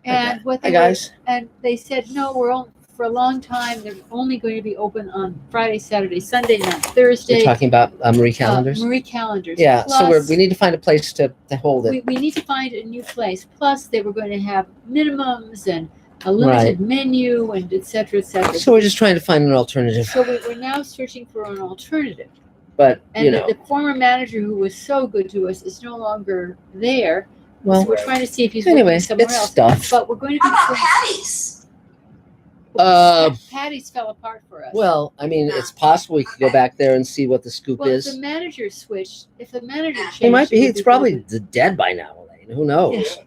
And what Hi they guys. and they said no, for a long time they're only going to be open on Friday, Saturday, Sunday, not Thursday. You're talking about Marie Callender's? Marie Callender's. Yeah, Plus, so we need to find a place to hold it. we need to find a new place. Plus, they were going to have minimums and a limited menu and et cetera, et cetera. So we're just trying to find an alternative. So we're now searching for an alternative. But, the former manager who was so good to us is no longer there. Well, so we're trying to see if he's working somewhere else. Stuff. But we're going to be. How about Patty's? Patty's fell apart for us. Well, I mean, it's possible we could go back there and see what the scoop is. If the manager switched, if the manager changed, he might be. He's probably dead by now, Elaine. Who knows?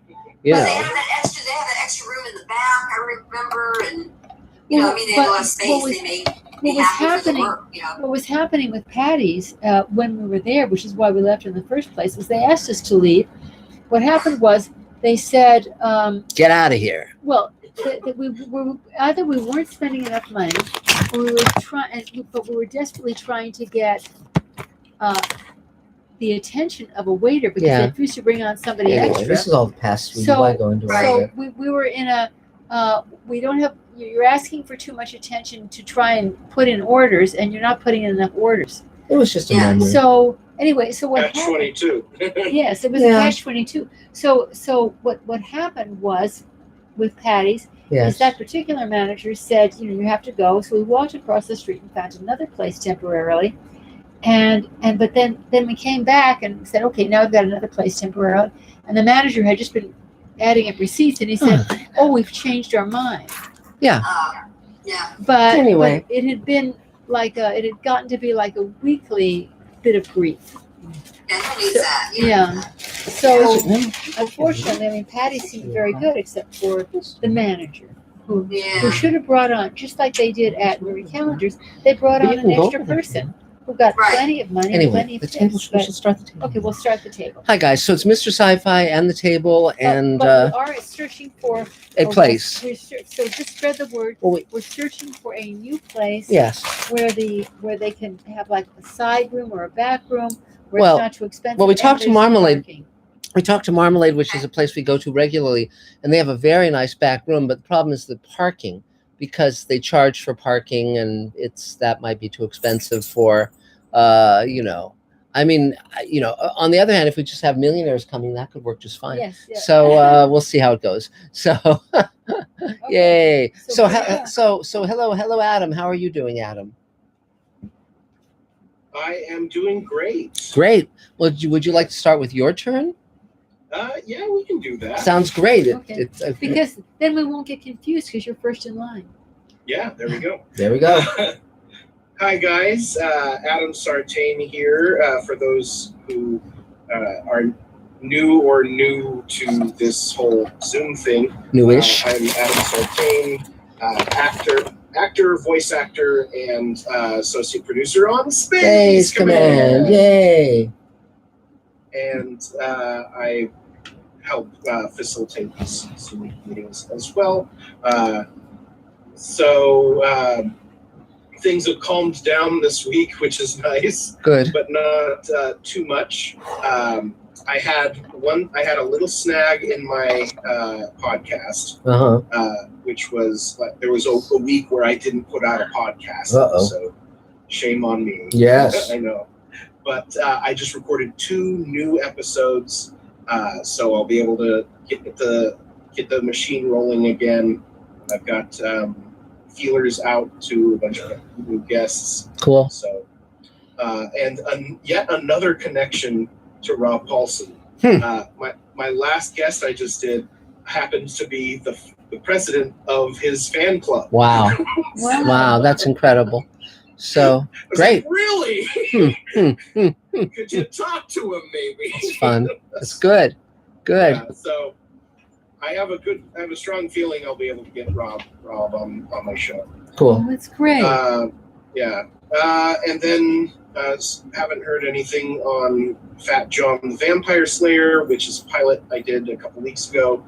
They have that extra room in the back. I remember, and they have a lot of space. What was happening with Patty's when we were there, which is why we left in the first place, was they asked us to leave. What happened was they said, "Get out of here." Well, that we weren't spending enough money, or we were but we were desperately trying to get the attention of a waiter because they refused to bring on somebody extra. This is all the past. We were in a we don't have. You're asking for too much attention to try and put in orders, and you're not putting in enough orders. It was just a memory. So anyway, so what happened? Catch-22. Yes, it was a catch-22. So what happened was with Patty's is that particular manager said, you have to go. So we walked across the street and found another place temporarily, but then we came back and said, okay, now we've got another place temporarily, and the manager had just been adding up receipts, and he said, we've changed our mind. Yeah. But anyway, but it had been it had gotten to be like a weekly bit of grief. So unfortunately, Patty seemed very good, except for the manager, who should have brought on, just like they did at Marie Callender's, they brought on an extra person who got plenty of money, plenty of tips. We should start the table. Okay, we'll start the table. Hi guys, so it's Mr. Sci-Fi and the table, and but we are searching for a place. So just spread the word. We're searching for a new place. Yes. Where they can have like a side room or a back room where it's not too expensive. Well, we talked to Marmalade. Parking. We talked to Marmalade, which is a place we go to regularly, and they have a very nice back room. But the problem is the parking, because they charge for parking, and that might be too expensive for, I mean, on the other hand, if we just have millionaires coming, that could work just fine. Yes. So we'll see how it goes. So, yay! So hello, Adam. How are you doing, Adam? I am doing great. Great. Well, would you like to start with your turn? Yeah, we can do that. Sounds great. Okay. Because then we won't get confused because you're first in line. Yeah, there we go. There we go. Hi, guys. Adam Sartain here. For those who are new to this whole Zoom thing. Newish. I'm Adam Sartain, actor, voice actor, and associate producer on Space Command. Yay! And I help facilitate these Zoom meetings as well. So things have calmed down this week, which is nice. Good. But not too much. I had a little snag in my podcast, which was there was a week where I didn't put out a podcast. So shame on me. Yes. I know. But I just recorded 2 new episodes, so I'll be able to get the machine rolling again. I've got feelers out to a bunch of new guests. Cool. So, and yet another connection to Rob Paulson. My last guest I just did happens to be the president of his fan club. Wow. Wow, that's incredible. So great. Like, really? Could you talk to him maybe? It's fun. It's good. Good. Yeah, so I have a strong feeling I'll be able to get Rob on my show. Cool. Oh, that's great. Yeah. And then haven't heard anything on Fat John the Vampire Slayer, which is a pilot I did a couple weeks ago.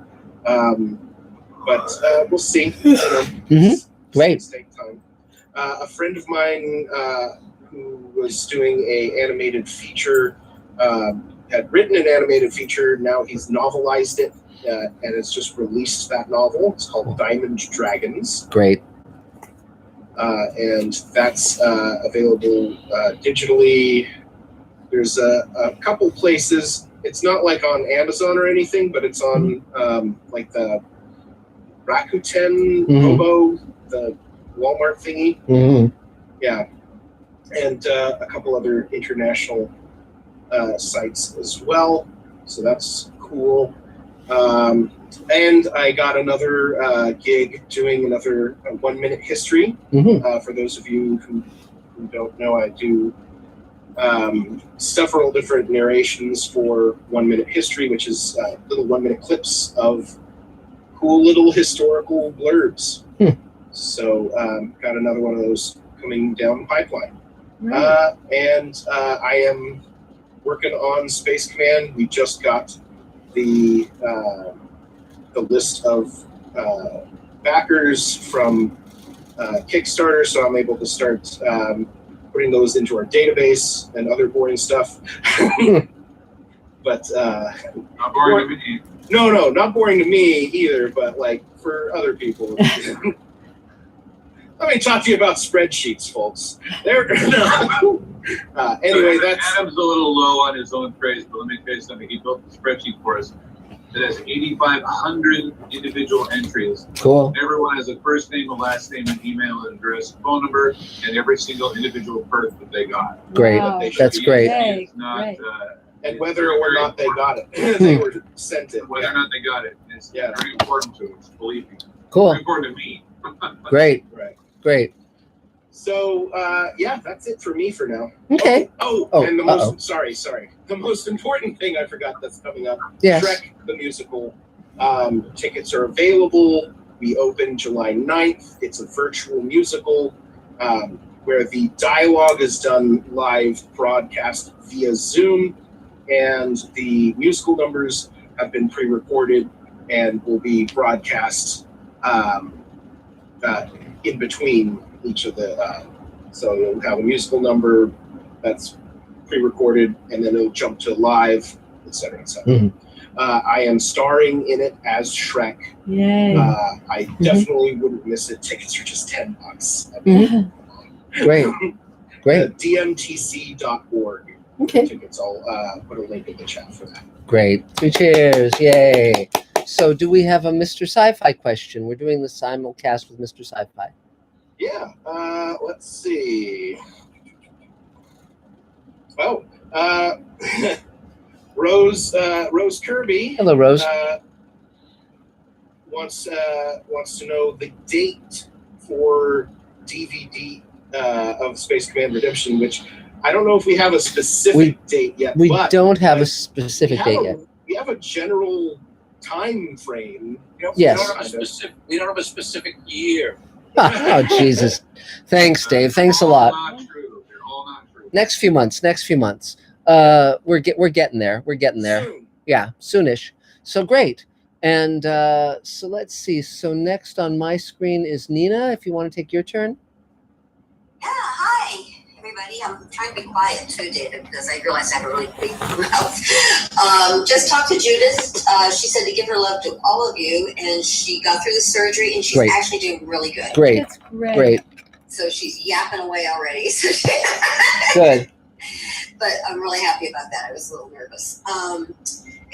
But we'll see. Great. Take time. A friend of mine who was doing a animated feature had written an animated feature. Now he's novelized it, and it's just released that novel. It's called Diamond Dragons. Great. And that's available digitally. There's a couple places. It's not like on Amazon or anything, but it's on like the Rakuten Kobo, the Walmart thingy. Yeah. And a couple other international sites as well. So that's cool. And I got another gig doing another 1 minute history. For those of you who don't know, I do several different narrations for 1 minute history, which is little 1 minute clips of cool little historical blurbs. So got another one of those coming down the pipeline. And I am working on Space Command. We just got the list of backers from Kickstarter, so I'm able to start putting those into our database and other boring stuff. But not boring to me. No, not boring to me either, but like for other people. Let me talk to you about spreadsheets, folks. Anyway, that's Adam's a little low on his own praise, but let me tell you something. He built the spreadsheet for us that has 8,500 individual entries. Cool. Everyone has a first name, a last name, an email address, phone number, and every single individual perk that they got. Great. Wow. That's great. It's not, and whether or not they got it, they were sent it. Whether or not they got it, it's very important to us. Believe me. Cool. Very important to me. Great. Right. Great. So that's it for me for now. Okay. And the most the most important thing I forgot that's coming up. Yes. Shrek the musical. Tickets are available. We open July 9th. It's a virtual musical where the dialogue is done live broadcast via Zoom, and the musical numbers have been pre-recorded and will be broadcast in between each of the so you'll have a musical number that's pre-recorded, and then it'll jump to live, etc. I am starring in it as Shrek. Yay. I definitely wouldn't miss it. Tickets are just $10. Great. DMTC.org. Okay. Tickets. I'll put a link in the chat for that. Great. 3 cheers. Yay. So do we have a Mr. Sci-Fi question? We're doing the simulcast with Mr. Sci-Fi. Yeah. Let's see. Rose Kirby. Hello, Rose. Wants to know the date for DVD of Space Command Redemption, which I don't know if we have a specific date yet. We don't have a specific date yet. We have a general time frame. Yes. We don't have a specific year. Oh, Jesus. Thanks, Dave. Thanks a lot. They're all not true. Next few months. We're getting there. Soon. Yeah, soonish. So great. And so let's see. So next on my screen is Nina, if you want to take your turn. Yeah, hi, everybody. I'm trying to be quiet too, David, because I realize I have a really big mouth. Just talked to Judith. She said to give her love to all of you, and she got through the surgery, and she's actually doing really good. Great. That's great. Great. So she's yapping away already. So Good. But I'm really happy about that. I was a little nervous.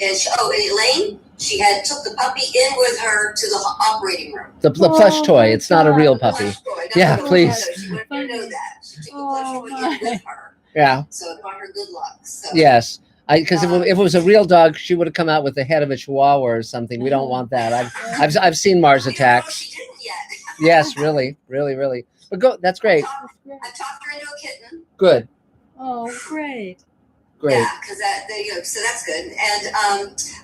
And Elaine, she had took the puppy in with her to the operating room. The plush toy. It's not a real puppy. Plush toy, not Yeah, a real please. toy. She wanted to know that. She took the plush toy in with her. Yeah. So it brought her good luck. So. Yes. Because if it was a real dog, she would have come out with the head of a chihuahua or something. We don't want that. I've seen Mars Attacks. She didn't yet. Yes, really. But go. That's great. I talked her into a kitten. Good. Oh, great. Great. Yeah, because so that's good. And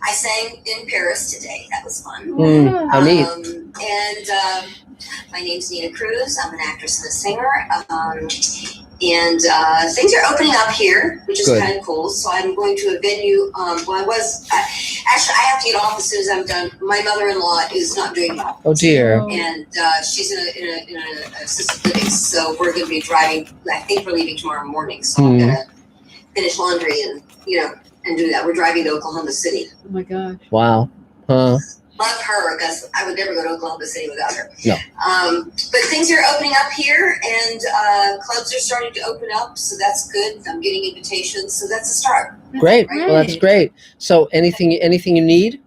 I sang in Paris today. That was fun. How neat. And my name's Nina Cruz. I'm an actress and a singer. And things are opening up here, which is kind of cool. So I'm going to a venue. Actually, I have to get off as soon as I'm done. My mother-in-law is not doing well. Oh dear. And she's in an assisted living. So we're going to be driving. I think we're leaving tomorrow morning. So I'm going to finish laundry and do that. We're driving to Oklahoma City. Oh my gosh. Wow. Love her because I would never go to Oklahoma City without her. No. But things are opening up here, and clubs are starting to open up, so that's good. I'm getting invitations, so that's a start. Great. Well, that's great. So anything you need?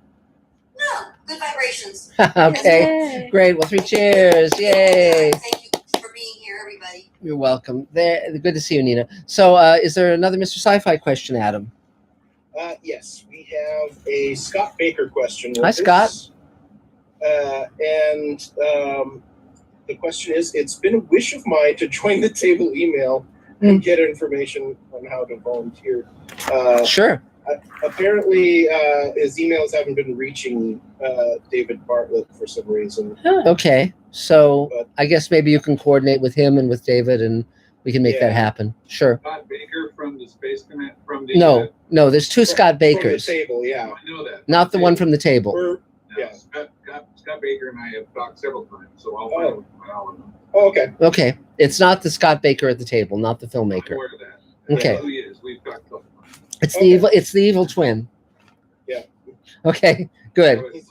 No, good vibrations. Okay. Yay. Great. Well, 3 cheers. Yay. Thank you for being here, everybody. You're welcome. Good to see you, Nina. So is there another Mr. Sci-Fi question, Adam? Yes, we have a Scott Baker question. Hi, Scott. And the question is, it's been a wish of mine to join the table email and get information on how to volunteer. Sure. Apparently, his emails haven't been reaching David Bartlett for some reason. Okay. So I guess maybe you can coordinate with him and with David, and we can make that happen. Sure. Scott Baker from the Space Command from the No, there's 2 Scott Bakers. From the table, yeah. I know that. Not the one from the table. Scott Baker and I have talked several times, so I'll find out with him. Oh, okay. Okay. It's not the Scott Baker at the table, not the filmmaker. I'm aware of that. Okay. I know who he is. We've talked a couple times. It's the evil twin. Yeah. Okay. Good.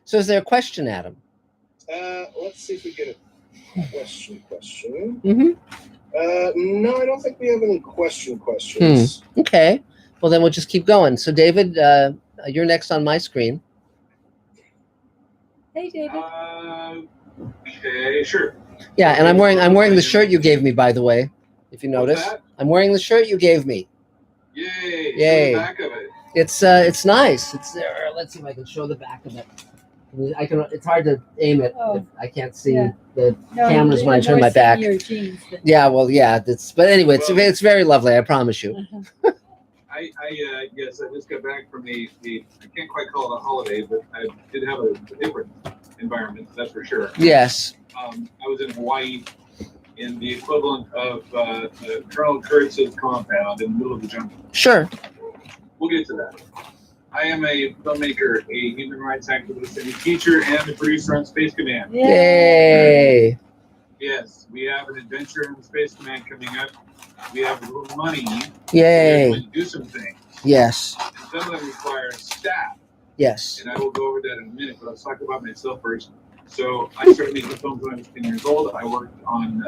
So is there a question, Adam? Let's see if we get a question. Mm-hmm. No, I don't think we have any questions. Okay. Well, then we'll just keep going. So, David, you're next on my screen. Hey, David. Okay, sure. Yeah, and I'm wearing the shirt you gave me, by the way. If you notice, I'm wearing the shirt you gave me. Yay! Yay! The back of it. It's nice. It's there. Let's see if I can show the back of it. I can. It's hard to aim it. If I can't see the cameras when I turn my back. Jeans, yeah, well, yeah. But anyway, it's very lovely. I promise you. I yes, I just got back from the I can't quite call it a holiday, but I did have a different environment, that's for sure. Yes. I was in Hawaii in the equivalent of Colonel Kurtz's compound in the middle of the jungle. Sure. We'll get to that. I am a filmmaker, a human rights activist, and a teacher and a producer on Space Command. Yay! Yes, we have an adventure on Space Command coming up. We have a little money. Yay! To do some things. Yes. And some of them require staff. Yes. And I will go over that in a minute, but let's talk about myself first. So I started making films when I was 10 years old. I worked on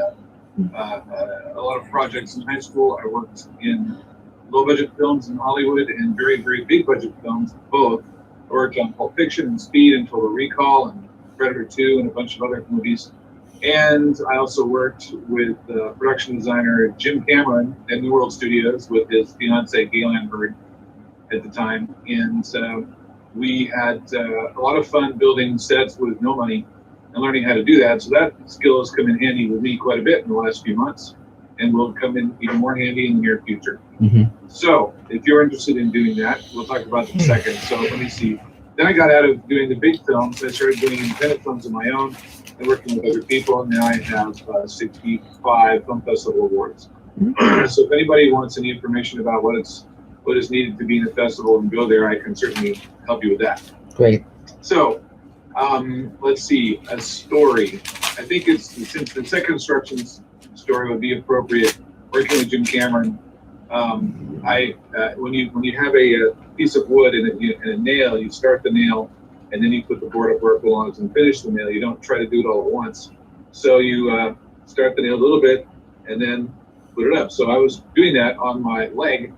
a lot of projects in high school. I worked in low-budget films in Hollywood and very, very big-budget films, both. I worked on Pulp Fiction and Speed and Total Recall and Predator 2 and a bunch of other movies. And I also worked with production designer Jim Cameron at New World Studios with his fiancee Gaylan Bird at the time. And we had a lot of fun building sets with no money and learning how to do that. So that skill has come in handy with me quite a bit in the last few months and will come in even more handy in the near future. Mm-hmm. So if you're interested in doing that, we'll talk about that in a second. So let me see. Then I got out of doing the big films. I started doing independent films of my own and working with other people. And now I have 65 film festival awards. Mm-hmm. So if anybody wants any information about what is needed to be in a festival and go there, I can certainly help you with that. Great. So let's see, a story. I think it's, since the second instructions story would be appropriate, working with Jim Cameron, when you have a piece of wood and a nail, you start the nail and then you put the board up where it belongs and finish the nail. You don't try to do it all at once. So you start the nail a little bit and then put it up. So I was doing that on my leg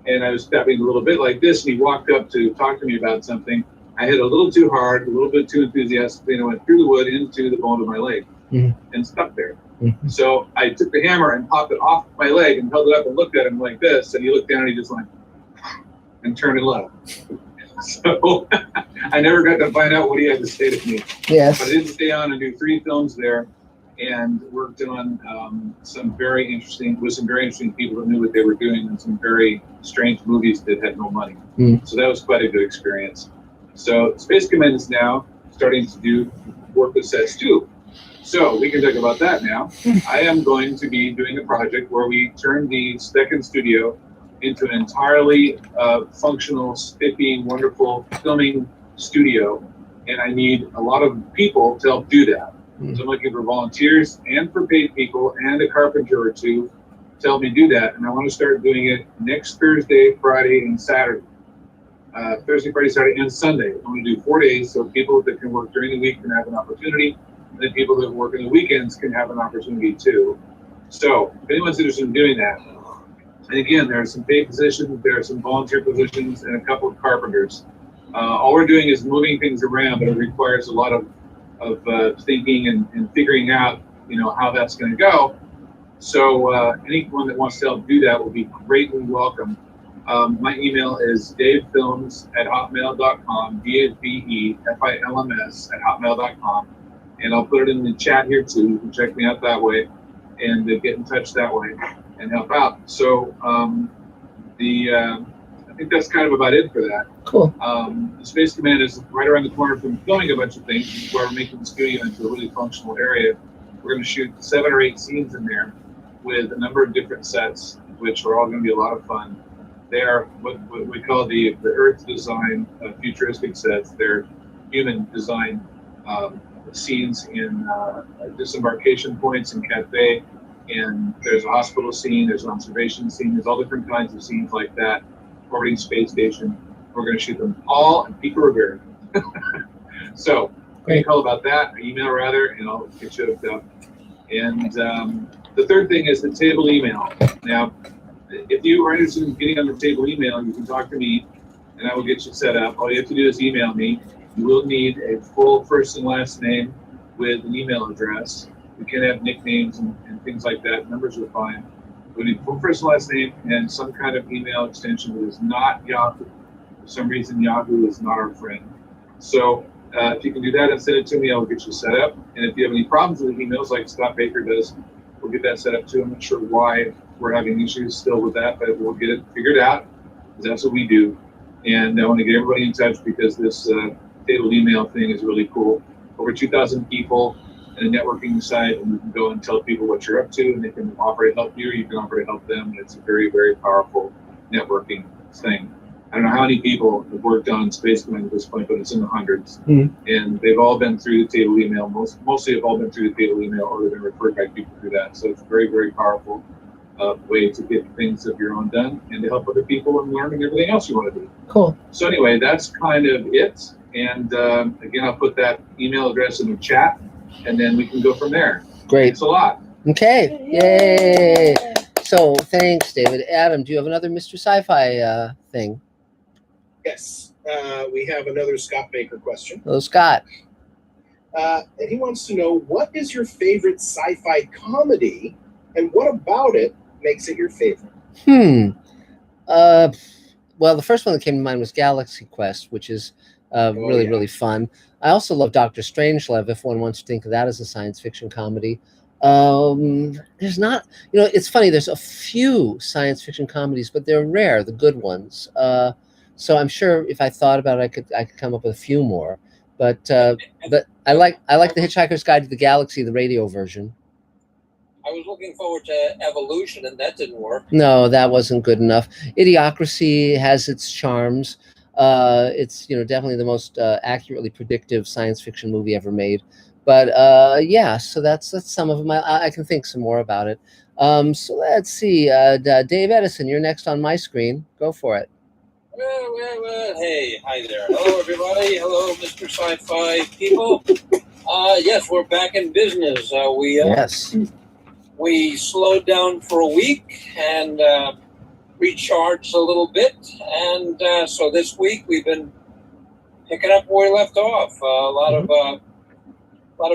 and I was tapping a little bit like this, and he walked up to talk to me about something. I hit a little too hard, a little bit too enthusiastically, and I went through the wood into the bone of my leg and stuck there. Mm-hmm. So I took the hammer and popped it off my leg and held it up and looked at him like this, and he looked down and he just went and turned it low. So I never got to find out what he had to say to me. Yes. But I did stay on and do 3 films there and worked on some very interesting people that knew what they were doing and some very strange movies that had no money. So that was quite a good experience. So Space Command is now starting to do work with sets too. So we can talk about that now. I am going to be doing a project where we turn the second studio into an entirely functional, spiffy, wonderful filming studio. And I need a lot of people to help do that. So I'm looking for volunteers and for paid people and a carpenter or two to help me do that. And I want to start doing it next Thursday, Friday, and Saturday. Thursday, Friday, Saturday, and Sunday. I'm going to do 4 days, so people that can work during the week can have an opportunity, and then people that work in the weekends can have an opportunity too. So if anyone's interested in doing that, and again, there are some paid positions, there are some volunteer positions, and a couple of carpenters. All we're doing is moving things around, but it requires a lot of thinking and figuring out, how that's going to go. So anyone that wants to help do that will be greatly welcome. My email is davefilms@hotmail.com, davefilms@hotmail.com, and I'll put it in the chat here too. You can check me out that way and get in touch that way and help out. So I think that's kind of about it for that. Cool. The Space Command is right around the corner from filming a bunch of things. Where we're making the studio into a really functional area. We're going to shoot 7 or 8 scenes in there with a number of different sets, which are all going to be a lot of fun. They are what we call the Earth design futuristic sets. They're human design scenes in disembarkation points and cafe, and there's a hospital scene, there's an observation scene, there's all different kinds of scenes like that. Orbiting space station. We're going to shoot them all in Pico Rivera. So, give me a call about that, or email rather, and I'll get you hooked up. And the third thing is the table email. Now, if you are interested in getting on the table email, you can talk to me, and I will get you set up. All you have to do is email me. You will need a full first and last name with an email address. We can have nicknames and things like that. Numbers are fine. We need full first and last name and some kind of email extension that is not Yahoo. For some reason, Yahoo is not our friend. So if you can do that and send it to me, I'll get you set up. And if you have any problems with emails like Scott Baker does, we'll get that set up too. I'm not sure why we're having issues still with that, but we'll get it figured out, because that's what we do. And I want to get everybody in touch because this table email thing is really cool. Over 2,000 people in a networking site, and you can go and tell people what you're up to, and they can offer to help you, or you can offer to help them. And it's a very, very powerful networking thing. I don't know how many people have worked on Space Command at this point, but it's in the hundreds. Mm-hmm. And they've all been through the table email. Mostly have all been through the table email, or they've been referred by people through that. So it's a very, very powerful way to get things of your own done and to help other people and learn and everything else you want to do. Cool. So anyway, that's kind of it. And again, I'll put that email address in the chat, and then we can go from there. Great. Thanks a lot. Okay. Yay. So thanks, David. Adam, do you have another Mr. Sci-Fi thing? Yes. We have another Scott Baker question. Hello, Scott. And he wants to know, what is your favorite sci-fi comedy, and what about it makes it your favorite? Well, the first one that came to mind was Galaxy Quest, which is really fun. I also love Dr. Strangelove, if one wants to think of that as a science fiction comedy. There's not, it's funny, there's a few science fiction comedies, but they're rare, the good ones. So I'm sure if I thought about it, I could come up with a few more. But I like The Hitchhiker's Guide to the Galaxy, the radio version. I was looking forward to Evolution, and that didn't work. No, that wasn't good enough. Idiocracy has its charms. It's definitely the most accurately predictive science fiction movie ever made. But so that's some of them. I can think some more about it. So let's see. Dave Edison, you're next on my screen. Go for it. Well, hey, hi there. Hello, everybody. Hello, Mr. Sci-Fi people. Yes, we're back in business. We slowed down for a week and recharged a little bit. And so this week we've been picking up where we left off. A lot of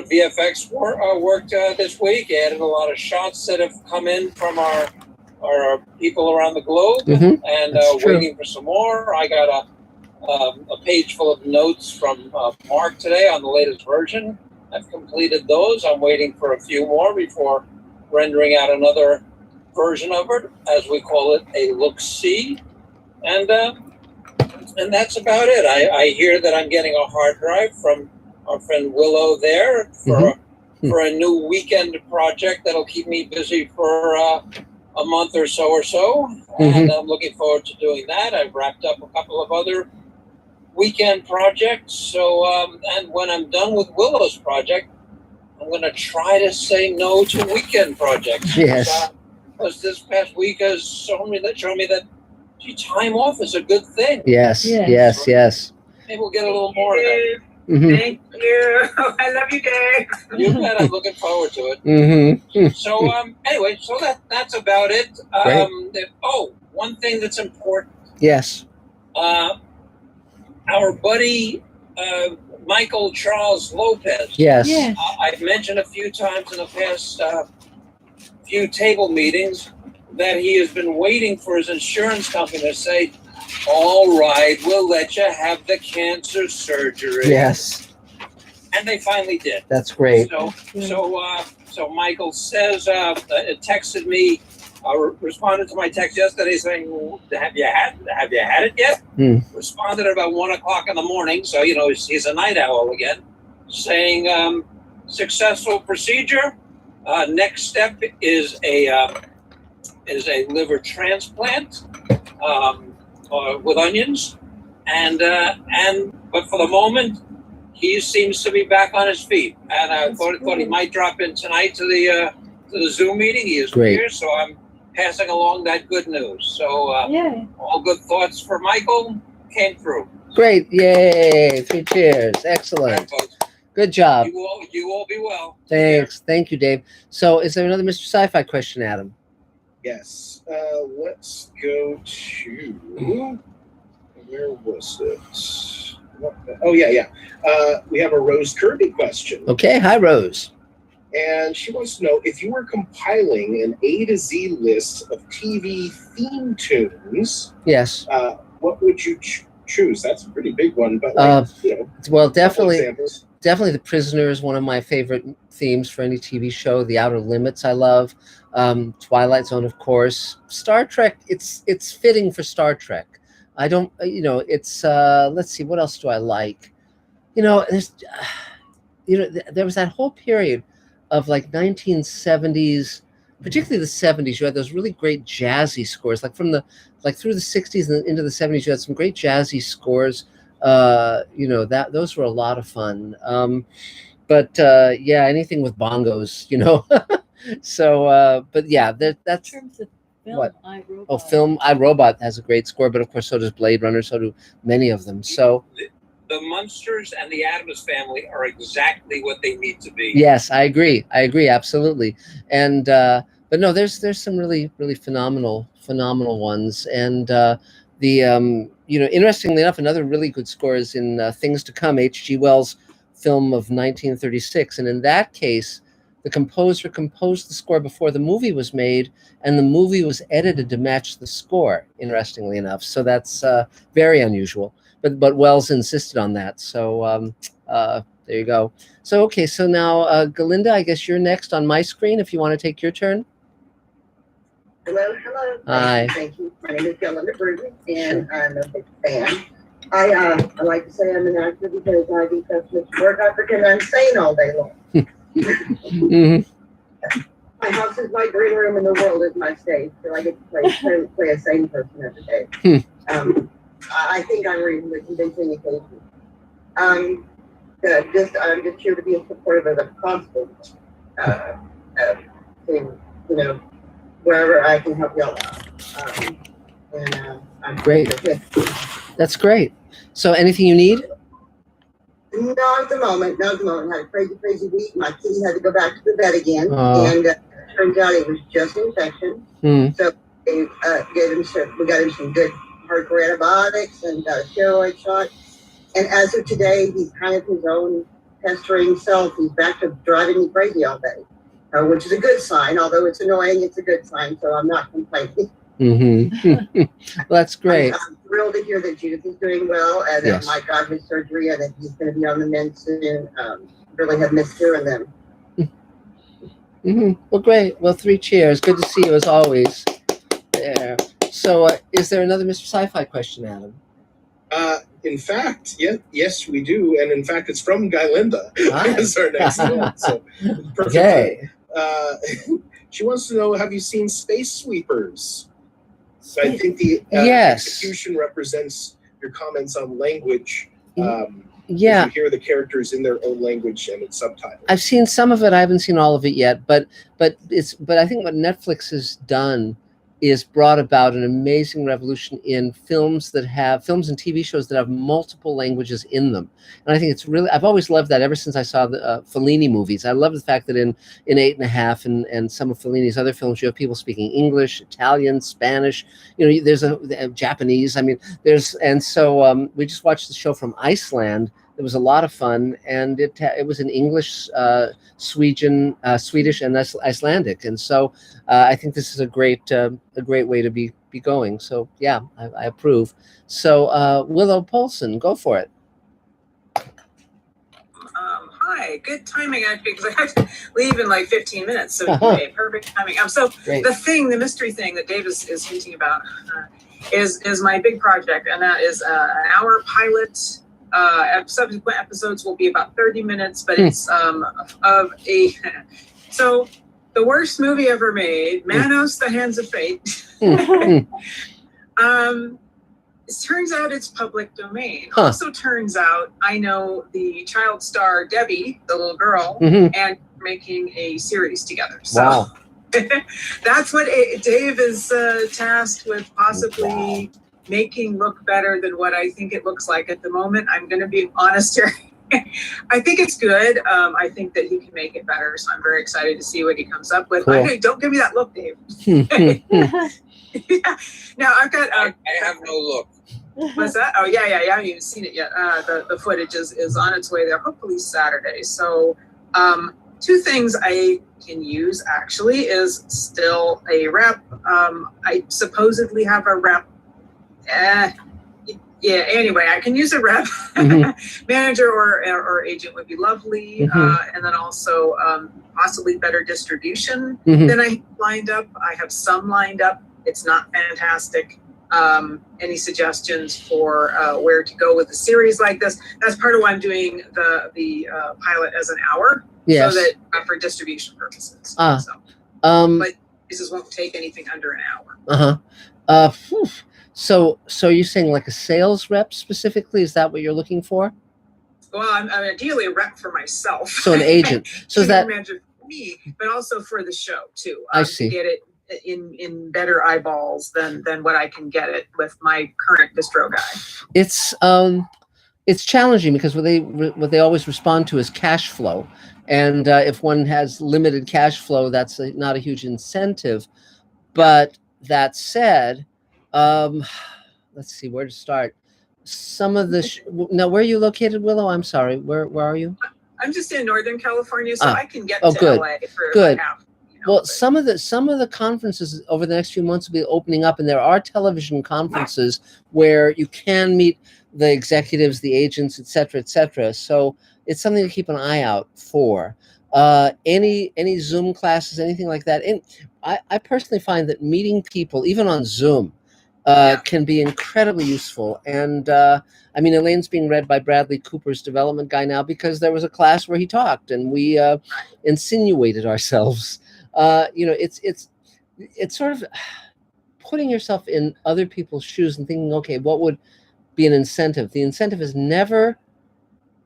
VFX worked this week. Added a lot of shots that have come in from our people around the globe, and waiting for some more. I got a page full of notes from Mark today on the latest version. I've completed those. I'm waiting for a few more before rendering out another version of it, as we call it, a look-see. And that's about it. I hear that I'm getting a hard drive from our friend Willow there for a new weekend project that'll keep me busy for a month or so. And I'm looking forward to doing that. I've wrapped up a couple of other weekend projects. So, and when I'm done with Willow's project, I'm going to try to say no to weekend projects. Yes. Because this past week has shown me that time off is a good thing. Yes, yes. Maybe we'll get a little more of that. Mm-hmm. Thank you. I love you, Dave. You bet. I'm looking forward to it. Mm-hmm. So anyway, so that's about it. Great. One thing that's important. Yes. Our buddy Michael Charles Lopez. Yes. I've mentioned a few times in the past few table meetings that he has been waiting for his insurance company to say, all right, we'll let you have the cancer surgery. Yes. And they finally did. That's great. So Michael says, texted me, responded to my text yesterday saying, have you had it yet? Responded at about 1:00 in the morning. So, he's a night owl again, saying, successful procedure. Next step is a liver transplant with onions, but for the moment he seems to be back on his feet, and I thought he might drop in tonight to the Zoom meeting. He is here, so I'm passing along that good news. So all good thoughts for Michael came through. Great, yay! 3 cheers, excellent. Good job. You all be well. Thanks. Thank you, Dave. So is there another Mr. Sci-Fi question, Adam? Yes. Let's go to, where was it? Oh, yeah. We have a Rose Kirby question. Okay. Hi, Rose. And she wants to know, if you were compiling an A to Z list of TV theme tunes, yes, what would you choose? That's a pretty big one, but well, definitely The Prisoner is one of my favorite themes for any TV show. The Outer Limits I love. Twilight Zone, of course. Star Trek, it's fitting for Star Trek. I don't, it's, let's see, what else do I like? There's, there was that whole period of like 1970s, particularly the 70s. You had those really great jazzy scores, like through the 60s and into the 70s. You had some great jazzy scores. Those were a lot of fun. Anything with bongos, So, but yeah, that's in terms of film, what? iRobot. Oh, film iRobot has a great score, but of course, so does Blade Runner. So do many of them. So the Munsters and the Addams Family are exactly what they need to be. yes, I agree, absolutely. And but no, there's some really phenomenal ones. And interestingly enough, another really good score is in Things to Come, H.G. Wells' film of 1936, and in that case, the composer composed the score before the movie was made, and the movie was edited to match the score, interestingly enough. So that's very unusual. But Wells insisted on that. So there you go. So, okay, so now, Galinda, I guess you're next on my screen if you want to take your turn. Hello. Hi. Thank you. My name is Galinda Bruton, and I'm a big fan. I like to say I'm an actor because I do such much work. I pretend I'm sane all day long. Mm-hmm. My house is my green room, and the world is my stage. So I get to play a sane person every day. I think I'm reasonably convincing occasionally. I'm just here to be as supportive as possible. Wherever I can help y'all out. I'm great. That's great. So, anything you need? Not at the moment. Had a crazy week. My kitty had to go back to the vet again, and it turns out it was just an infection. So we got him some good hardcore antibiotics and got a steroid shot. And as of today, he's kind of his own pestering self. He's back to driving me crazy all day, which is a good sign. Although it's annoying, it's a good sign. So I'm not complaining. Mm-hmm. Well, that's great. I'm thrilled to hear that Judith is doing well, and that Mike got his surgery, and that he's going to be on the mend soon. Really have missed hearing them. Mm-hmm. Well, great. Well, 3 cheers. Good to see you as always. There. So, is there another Mr. Sci-Fi question, Adam? In fact, yes, we do, and in fact, it's from Galinda. Is our next one. So, perfect. Okay. She wants to know: have you seen Space Sweepers? So I think the execution represents your comments on language. You hear the characters in their own language and it's subtitled. I've seen some of it. I haven't seen all of it yet, but I think what Netflix has done is brought about an amazing revolution in films and TV shows that have multiple languages in them. And I think it's really, I've always loved that ever since I saw the Fellini movies. I love the fact that in 8½, and some of Fellini's other films, you have people speaking English, Italian, Spanish, there's a Japanese. I mean, so we just watched the show from Iceland. It was a lot of fun, and it was in English, Swedish, and Icelandic. And so I think this is a great way to be going. So yeah, I approve. So Willow Polson, go for it. Hi, good timing actually, because I have to leave in like 15 minutes. So okay, perfect timing. So great. The mystery thing that Dave is hinting about is my big project, and that is an hour pilot. Subsequent episodes will be about 30 minutes, but it's so the worst movie ever made, Manos, The Hands of Fate. It turns out it's public domain. Also turns out I know the child star Debbie, the little girl, and making a series together. So wow. That's what Dave is tasked with, possibly making look better than what I think it looks like at the moment. I'm going to be honest here. I think it's good. I think that he can make it better. So I'm very excited to see what he comes up with. Cool. Don't give me that look, Dave. Yeah. Now I've got. I have no look. What's that? Oh yeah. I haven't even seen it yet. The footage is on its way there. Hopefully Saturday. So two things I can use actually is still a rep. I supposedly have a rep. Anyway, I can use a rep. Manager or agent would be lovely. And then also possibly better distribution than I lined up. I have some lined up. It's not fantastic. Any suggestions for where to go with a series like this? That's part of why I'm doing the pilot as an hour. Yes. So that for distribution purposes. But this won't take anything under an hour. So you're saying like a sales rep specifically? Is that what you're looking for? Well, I'm ideally a rep for myself. So an agent. So is that for me, but also for the show too. I see. To get it in better eyeballs than what I can get it with my current distro guy. It's challenging because what they always respond to is cash flow, and if one has limited cash flow, that's not a huge incentive. But that said. Let's see where to start. Some of the now, where are you located, Willow? I'm sorry. Where are you? I'm just in Northern California, so I can get to LA for good. half. Well, some of the conferences over the next few months will be opening up, and there are television conferences where you can meet the executives, the agents, et cetera, So it's something to keep an eye out for. Any Zoom classes, anything like that. And I personally find that meeting people, even on Zoom, can be incredibly useful. And I mean, Elaine's being read by Bradley Cooper's development guy now because there was a class where he talked and we insinuated ourselves. It's sort of putting yourself in other people's shoes and thinking, okay, what would be an incentive? The incentive is never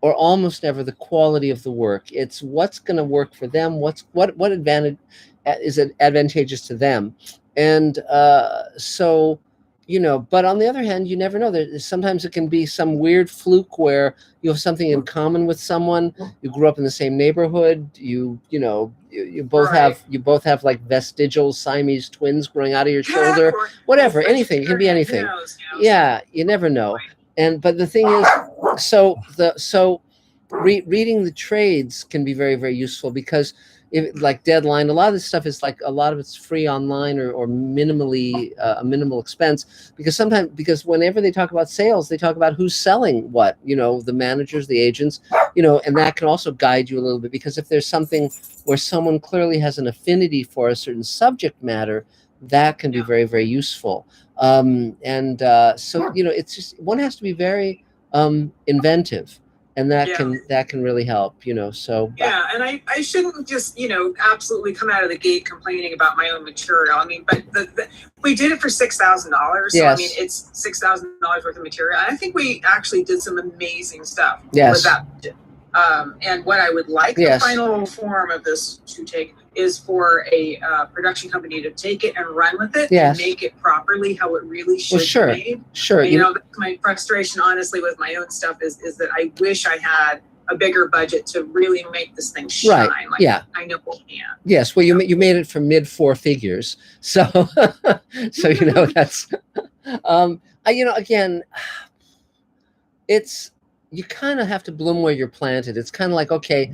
or almost never the quality of the work. It's what's going to work for them. What advantage is it advantageous to them? And so, but on the other hand, you never know. Sometimes it can be some weird fluke where you have something in common with someone. You grew up in the same neighborhood. You both have like vestigial Siamese twins growing out of your shoulder. Whatever, anything. It can be anything. Yeah, you never know. But the thing is, reading the trades can be very, very useful because like Deadline, a lot of this stuff is like a lot of it's free online or minimally a minimal expense because whenever they talk about sales, they talk about who's selling what, the managers, the agents, and that can also guide you a little bit because if there's something where someone clearly has an affinity for a certain subject matter, that can be very, very useful. So it's just one has to be very inventive. And that can really help, so. Yeah, and I shouldn't just, absolutely come out of the gate complaining about my own material. I mean, but we did it for $6,000. So, I mean, it's $6,000 worth of material. And I think we actually did some amazing stuff with that budget. And what I would like the final form of this to take is for a production company to take it and run with it and make it properly how it really should be made. Sure. And, that's my frustration, honestly, with my own stuff is that I wish I had a bigger budget to really make this thing shine. Right. Like, I know we can. Yes. Well, you made it for mid 4 figures, so that's again, it's. You kind of have to bloom where you're planted. It's kind of like, okay,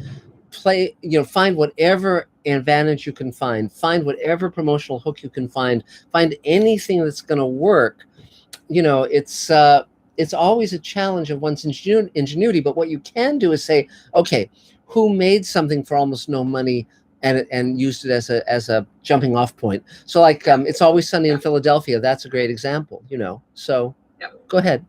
find whatever advantage you can find whatever promotional hook you can find anything that's going to work. It's always a challenge of one's ingenuity, but what you can do is say, okay, who made something for almost no money and used it as a jumping off point? So like, It's Always Sunny in Philadelphia. That's a great example, so go ahead.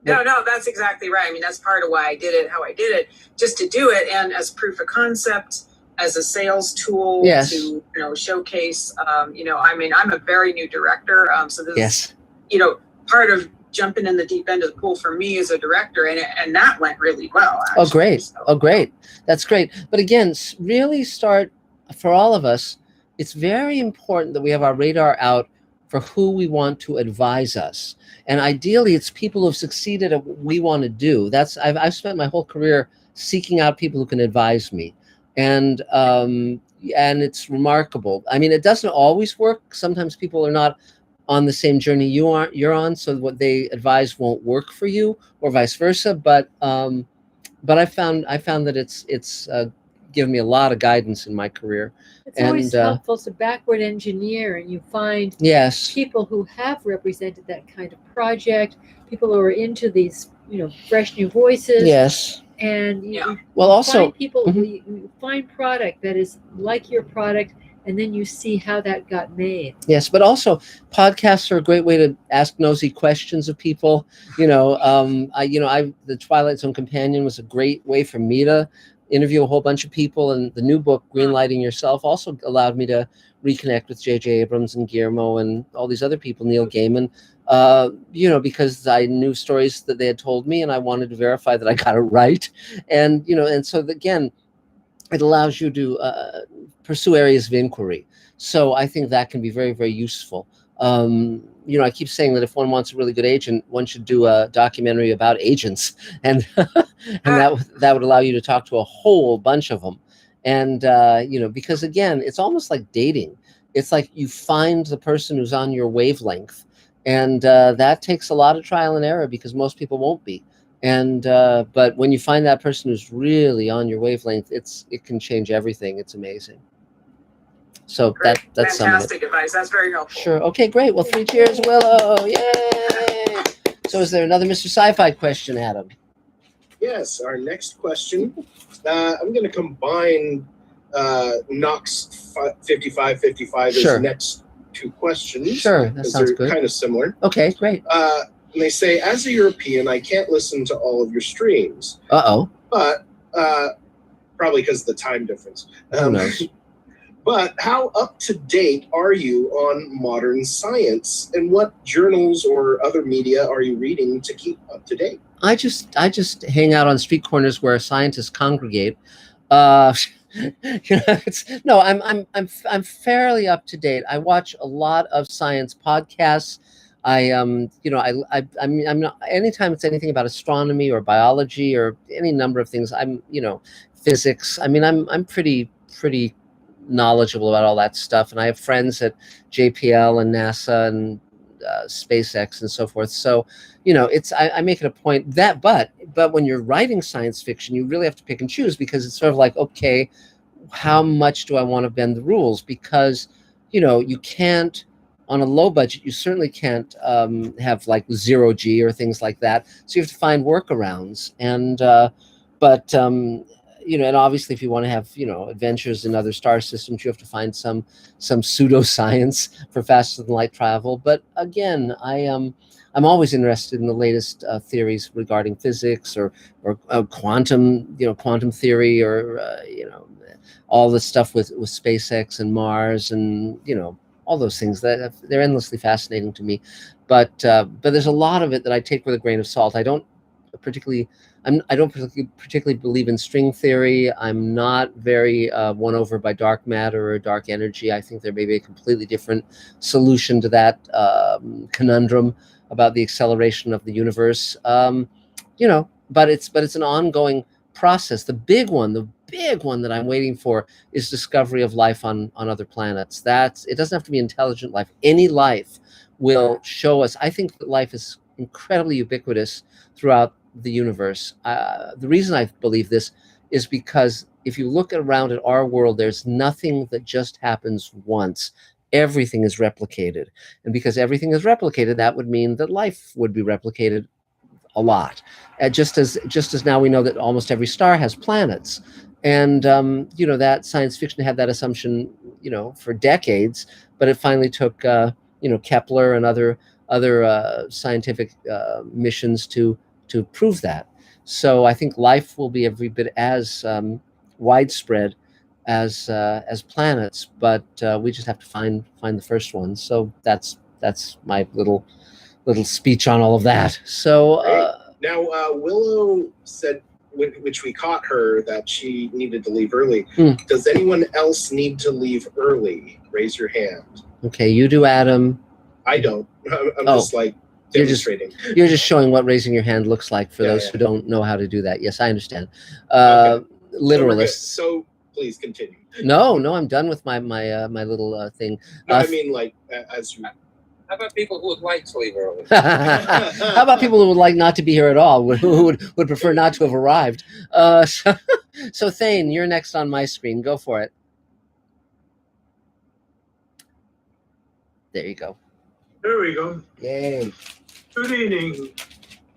No, that's exactly right. I mean, that's part of why I did it, how I did it, just to do it. And as proof of concept, as a sales tool to, showcase, I'm a very new director. So this is, part of jumping in the deep end of the pool for me as a director. And that went really well, actually. Oh, great. Oh, great. That's great. But again, really start, for all of us, it's very important that we have our radar out for who we want to advise us. And ideally, it's people who have succeeded at what we want to do. I've spent my whole career seeking out people who can advise me. And it's remarkable. I mean, it doesn't always work. Sometimes people are not on the same journey you're on, so what they advise won't work for you, or vice versa. But I found that it's given me a lot of guidance in my career. It's always helpful to backward engineer, and you find people who have represented that kind of project, people who are into these, fresh new voices. Yes. And you also find people, you find product that is like your product, and then you see how that got made. Yes, but also podcasts are a great way to ask nosy questions of people. The Twilight Zone Companion was a great way for me to interview a whole bunch of people, and the new book Greenlighting Yourself also allowed me to reconnect with J.J. Abrams and Guillermo and all these other people, Neil Gaiman, because I knew stories that they had told me, and I wanted to verify that I got it right. And so again, it allows you to pursue areas of inquiry. So I think that can be very, very useful. I keep saying that if one wants a really good agent, one should do a documentary about agents, and that would allow you to talk to a whole bunch of them. And because again, it's almost like dating. It's like you find the person who's on your wavelength, and that takes a lot of trial and error because most people won't be. And but when you find that person who's really on your wavelength, it can change everything. It's amazing. So that's fantastic advice. That's very helpful. Sure. Okay, great. Well, 3 cheers, Willow. Yay! So is there another Mr. Sci-Fi question, Adam? Yes, our next question. I'm going to combine Knox 5555 as next 2 questions. Sure, that sounds good. They're kind of similar. Okay, great. And they say, as a European, I can't listen to all of your streams. Uh-oh. But probably because of the time difference. Who knows? But how up to date are you on modern science, and what journals or other media are you reading to keep up to date? I just hang out on street corners where scientists congregate. I'm fairly up to date. I watch a lot of science podcasts. I'm not, anytime it's anything about astronomy or biology or any number of things, physics. I mean, I'm pretty knowledgeable about all that stuff, and I have friends at JPL and NASA and SpaceX and so forth. So, I make it a point that, but when you're writing science fiction, you really have to pick and choose, because it's sort of like, okay, how much do I want to bend the rules? Because, you can't, on a low budget, you certainly can't have like 0G or things like that. So you have to find workarounds. And, and obviously if you want to have, adventures in other star systems, you have to find some pseudoscience for faster than light travel. But again, I'm always interested in the latest theories regarding physics or quantum theory, or, all the stuff with SpaceX and Mars and, all those things. That they're endlessly fascinating to me. But there's a lot of it that I take with a grain of salt. I don't particularly I don't particularly believe in string theory. I'm not very won over by dark matter or dark energy. I think there may be a completely different solution to that conundrum about the acceleration of the universe. But it's an ongoing process. The big one that I'm waiting for is discovery of life on other planets. It doesn't have to be intelligent life. Any life will show us. I think that life is incredibly ubiquitous throughout the universe. The reason I believe this is because if you look around at our world, there's nothing that just happens once. Everything is replicated. And because everything is replicated, that would mean that life would be replicated a lot. Just as now we know that almost every star has planets. And, that science fiction had that assumption, for decades, but it finally took, Kepler and other scientific missions to prove that. So I think life will be every bit as widespread as planets, but we just have to find the first one. So that's my little speech on all of that. So now Willow said, which we caught her, that she needed to leave early. Does anyone else need to leave early? Raise your hand. Okay, you do, Adam. I don't. I'm just like demonstrating. You're just showing what raising your hand looks like for those who don't know how to do that. Yes, I understand. Okay. Literalists. So please continue. No, I'm done with my little thing. No, I mean, like, as you. How about people who would like to leave early? How about people who would like not to be here at all, who would prefer not to have arrived? So Thane, you're next on my screen. Go for it. There you go. There we go. Yay. Good evening.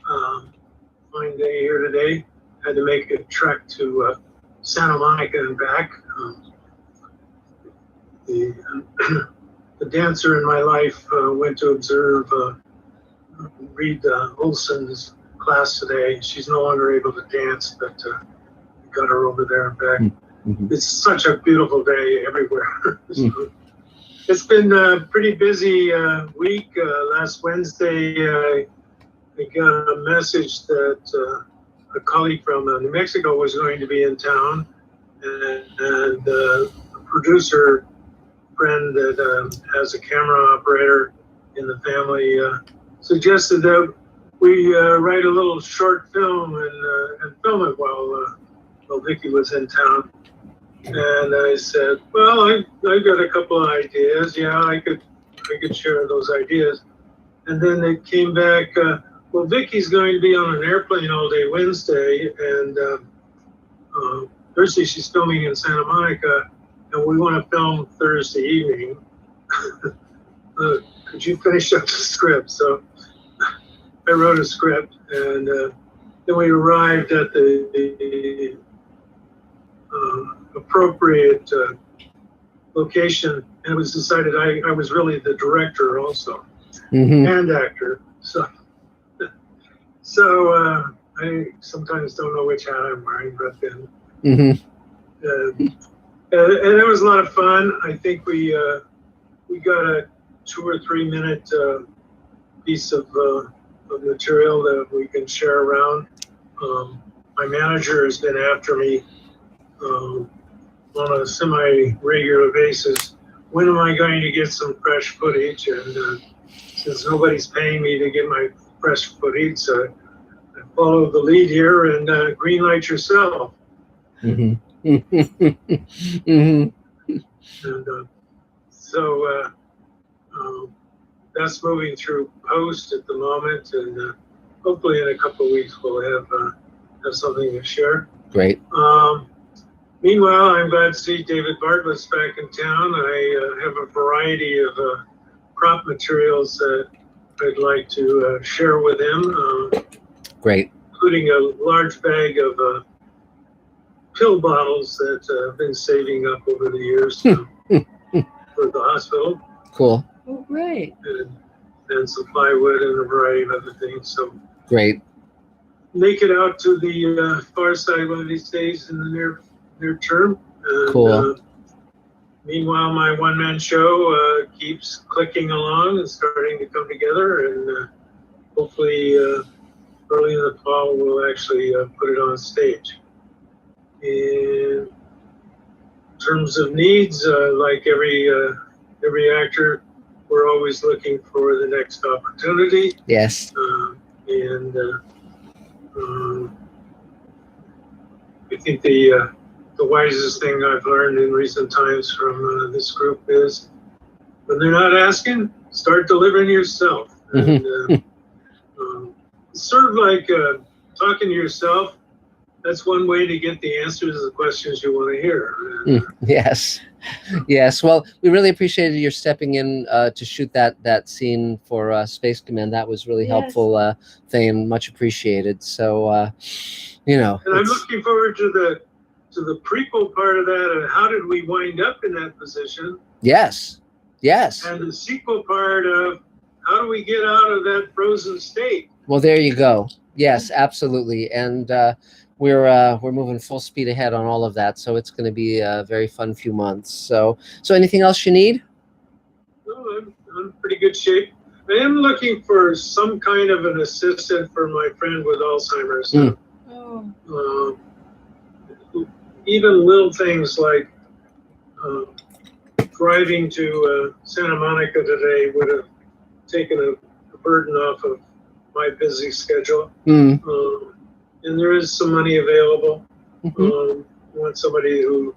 Fine day here today. Had to make a trek to Santa Monica and back. The dancer in my life went to observe Reed Olson's class today. She's no longer able to dance, but got her over there and back. Mm-hmm. It's such a beautiful day everywhere. It's been a pretty busy week. Last Wednesday, I got a message that a colleague from New Mexico was going to be in town, and a producer friend that has a camera operator in the family suggested that we write a little short film and film it while Vicky was in town. And I said, well, I got a couple of ideas. Yeah, I could share those ideas. And then it came back, well, Vicky's going to be on an airplane all day Wednesday, and Thursday she's filming in Santa Monica, and we want to film Thursday evening. Could you finish up the script? So I wrote a script, and then we arrived at the appropriate location, and it was decided I was really the director also, and actor. So I sometimes don't know which hat I'm wearing, but then and it was a lot of fun. I think we got a 2 or 3 minute piece of material that we can share around. My manager has been after me on a semi-regular basis. When am I going to get some fresh footage? And since nobody's paying me to get my fresh footage, I follow the lead here and greenlight yourself. And so that's moving through post at the moment, and hopefully in a couple of weeks we'll have something to share. Great. Meanwhile, I'm glad to see David Bartlett's back in town. I have a variety of prop materials that I'd like to share with him. Great. Including a large bag of pill bottles that I've been saving up over the years for the hospital. Cool. Oh, great. And some plywood and a variety of other things. So great. Make it out to the far side one of these days in the near term. And, cool. Meanwhile, my one-man show keeps clicking along and starting to come together, and hopefully early in the fall, we'll actually put it on stage. In terms of needs, like every actor, we're always looking for the next opportunity. Yes. And I think the wisest thing I've learned in recent times from this group is when they're not asking, start delivering yourself. And sort of like talking to yourself. That's one way to get the answers to the questions you want to hear. Yes. Yes. Well, we really appreciated your stepping in to shoot that scene for Space Command. That was really helpful thing, much appreciated. So, you know. And I'm looking forward to the prequel part of that, and how did we wind up in that position? Yes. Yes. And the sequel part of how do we get out of that frozen state? Well, there you go. Yes, absolutely. And we're moving full speed ahead on all of that. So it's going to be a very fun few months. So anything else you need? No, I'm in pretty good shape. I am looking for some kind of an assistant for my friend with Alzheimer's. Even little things like driving to Santa Monica today would have taken a burden off of my busy schedule. And there is some money available. I want somebody who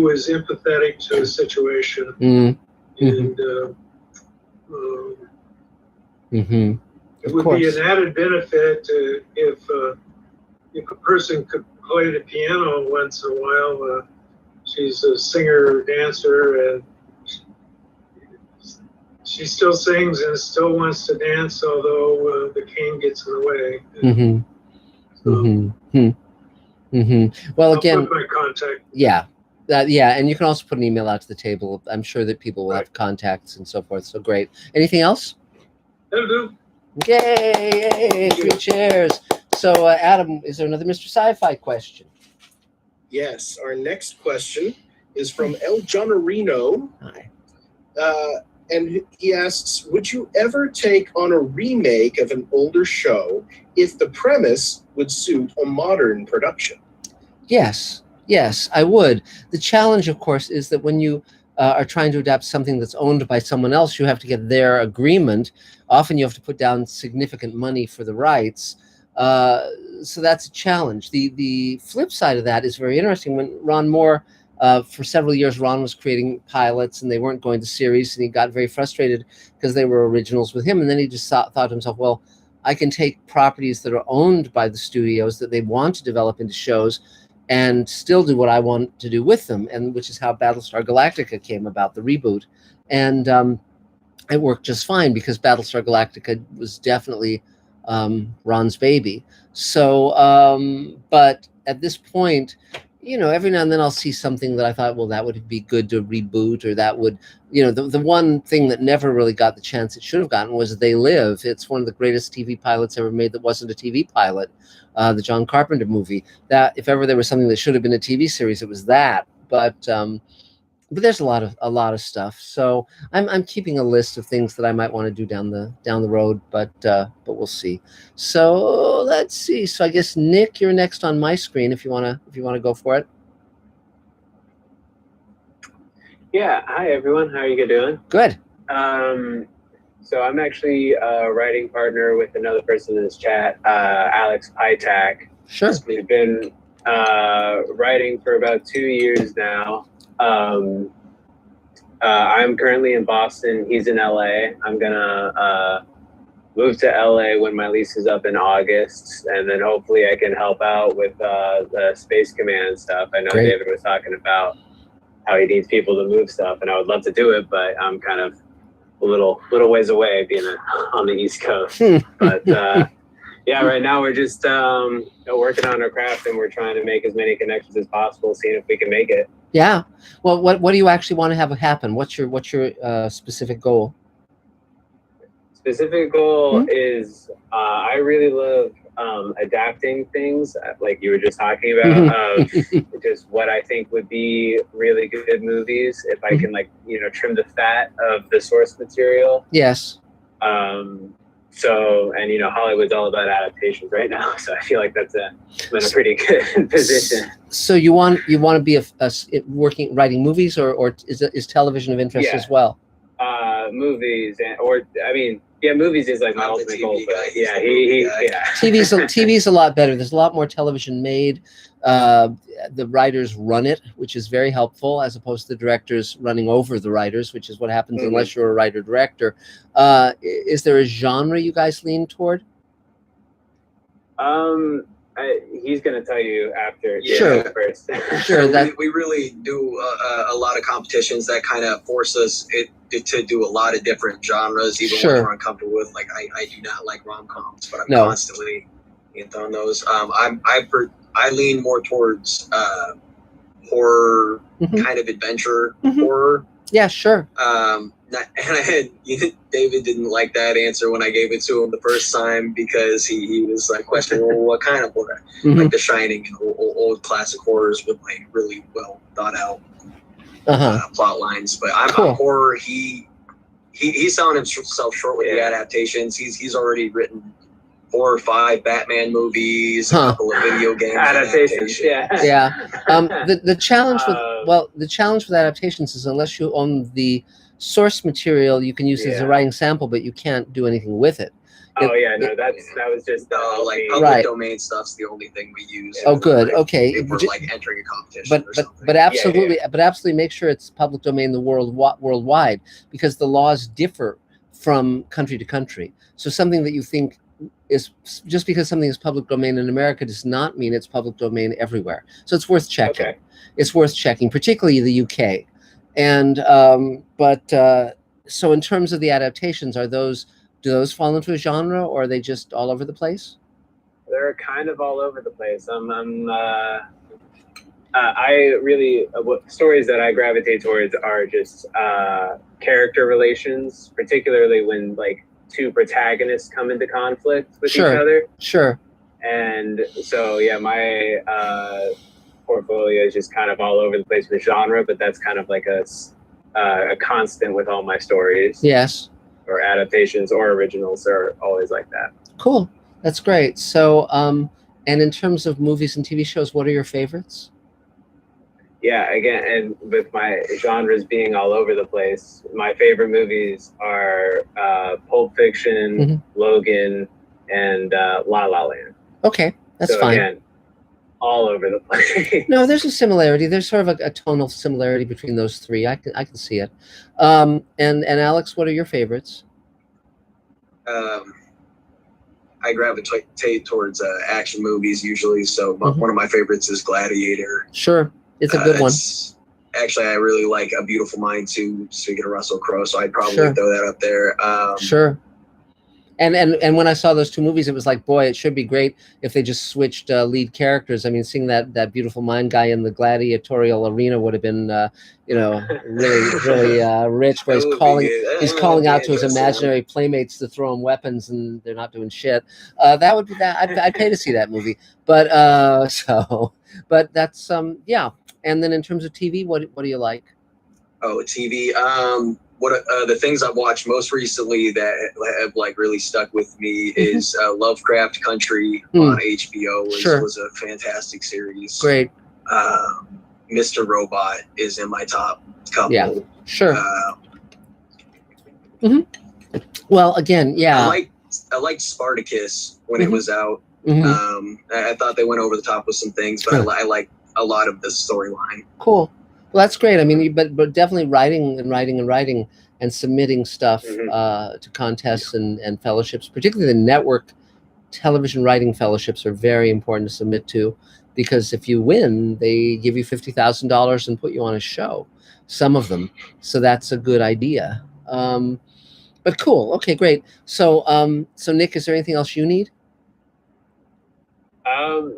is empathetic to the situation. And it would be an added benefit if a person could play the piano once in a while. She's a singer, dancer, and she still sings and still wants to dance, although the cane gets in the way. Well, I'll again, put my contact. Yeah, and you can also put an email out to the table. I'm sure that people will have contacts and so forth. So great. Anything else? That'll do. Yay! 3 chairs. So, Adam, is there another Mr. Sci-Fi question? Yes. Our next question is from El Jonorino. Hi. And he asks, would you ever take on a remake of an older show if the premise would suit a modern production? Yes, I would. The challenge, of course, is that when you are trying to adapt something that's owned by someone else, you have to get their agreement. Often you have to put down significant money for the rights. So that's a challenge. The flip side of that is very interesting. When Ron Moore, for several years, Ron was creating pilots and they weren't going to series, and he got very frustrated because they were originals with him. And then he just thought to himself, well, I can take properties that are owned by the studios that they want to develop into shows and still do what I want to do with them, and which is how Battlestar Galactica came about, the reboot. And it worked just fine because Battlestar Galactica was definitely Ron's baby. So, but at this point, you know, every now and then I'll see something that I thought, well, that would be good to reboot, or that would, you know, the one thing that never really got the chance it should have gotten was They Live. It's one of the greatest TV pilots ever made that wasn't a TV pilot, the John Carpenter movie. That, if ever there was something that should have been a TV series, it was that. But there's a lot of stuff. So I'm keeping a list of things that I might want to do down the road, but we'll see. So let's see. So I guess Nick, you're next on my screen if you wanna go for it. Yeah. Hi everyone. How are you doing? Good. So I'm actually a writing partner with another person in this chat, Alex Pytak. Sure. We've been writing for about 2 years now. I'm currently in Boston. He's in LA. I'm gonna move to LA when my lease is up in August, and then hopefully I can help out with the Space Command stuff. I know Great. David was talking about how he needs people to move stuff, and I would love to do it, but I'm kind of a little ways away, being on the East Coast. But yeah, right now we're just working on our craft, and we're trying to make as many connections as possible, seeing if we can make it. Yeah. Well, what do you actually want to have happen? What's your specific goal? Specific goal is I really love adapting things, like you were just talking about, just what I think would be really good movies if I can, like, you know, trim the fat of the source material. Yes. So, and Hollywood's all about adaptations right now. So I feel like that's been a pretty good position. So you want to be writing movies, or is television of interest as well? Movies movies is like my ultimate goal. But yeah, TV's a lot better. There's a lot more television made. The writers run it, which is very helpful, as opposed to the directors running over the writers, which is what happens unless you're a writer-director. Is there a genre you guys lean toward? He's going to tell you after. Sure. First. Sure. We really do a lot of competitions that kind of force us to do a lot of different genres, even when we're uncomfortable with. Like I do not like rom-coms, but I'm constantly on those. I lean more towards horror, kind of adventure horror. Yeah, sure. David didn't like that answer when I gave it to him the first time, because he was like questioning, well, what kind of horror? Like The Shining and old classic horrors with like really well thought out plot lines. But I'm a horror. He's selling himself short with the adaptations. He's already written 4 or 5 Batman movies, a couple of video game adaptations. The challenge with adaptations is, unless you own the source material, you can use it as a writing sample, but you can't do anything with it. That was just public domain stuff's the only thing we use. Oh, good. Okay. If we're like entering a competition or something. But absolutely make sure it's public domain worldwide, because the laws differ from country to country. So something that you think is, just because something is public domain in America does not mean it's public domain everywhere. So it's worth checking. Okay. It's worth checking, particularly the UK. And so in terms of the adaptations, do those fall into a genre, or are they just all over the place? They're kind of all over the place. Stories that I gravitate towards are just character relations, particularly when like 2 protagonists come into conflict with each other. Sure. And so my portfolio is just kind of all over the place with genre, but that's kind of like a constant with all my stories. Yes. Or adaptations or originals are always like that. Cool. That's great. So, and in terms of movies and TV shows, what are your favorites? Yeah, again, and with my genres being all over the place, my favorite movies are Pulp Fiction, Logan, and La La Land. Okay, that's fine. Again, all over the place. No, there's a similarity. There's sort of a tonal similarity between those 3. I can see it. And Alex, what are your favorites? I gravitate towards action movies usually. So one of my favorites is Gladiator. Sure, it's a good one. Actually, I really like A Beautiful Mind too, speaking of Russell Crowe. So I'd probably throw that up there. Sure. And when I saw those 2 movies, it was like, boy, it should be great if they just switched lead characters. I mean, seeing that Beautiful Mind guy in the gladiatorial arena would have been, really rich. Where he's calling out to his imaginary playmates to throw him weapons, and they're not doing shit. That would be that. I'd pay to see that movie. But that's And then in terms of TV, what do you like? Oh, TV. The things I've watched most recently that have like really stuck with me is Lovecraft Country on HBO was a fantastic series. Great. Mr. Robot is in my top couple. Yeah, sure. Well, again, I liked Spartacus when it was out. I thought they went over the top with some things, but I like a lot of the storyline. Cool. Well, that's great. I mean, but definitely writing and submitting stuff to contests and fellowships, particularly the network television writing fellowships, are very important to submit to, because if you win, they give you $50,000 and put you on a show, some of them. So that's a good idea. But cool. Okay, great. So Nick, is there anything else you need?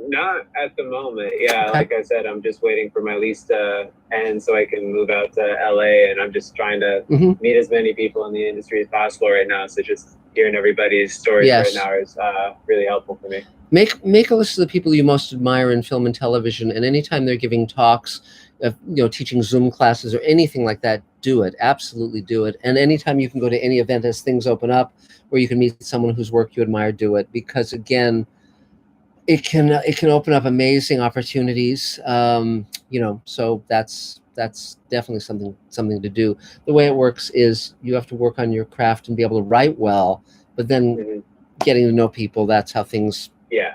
Not at the moment. Yeah, like I said, I'm just waiting for my lease to end so I can move out to LA, and I'm just trying to meet as many people in the industry as possible right now. So just hearing everybody's stories right now is really helpful for me. Make a list of the people you most admire in film and television, and anytime they're giving talks, teaching Zoom classes or anything like that, do it. Absolutely do it. And anytime you can go to any event as things open up, where you can meet someone whose work you admire, do it. Because again, it can open up amazing opportunities. So that's definitely something to do. The way it works is you have to work on your craft and be able to write well, but then getting to know people, that's how things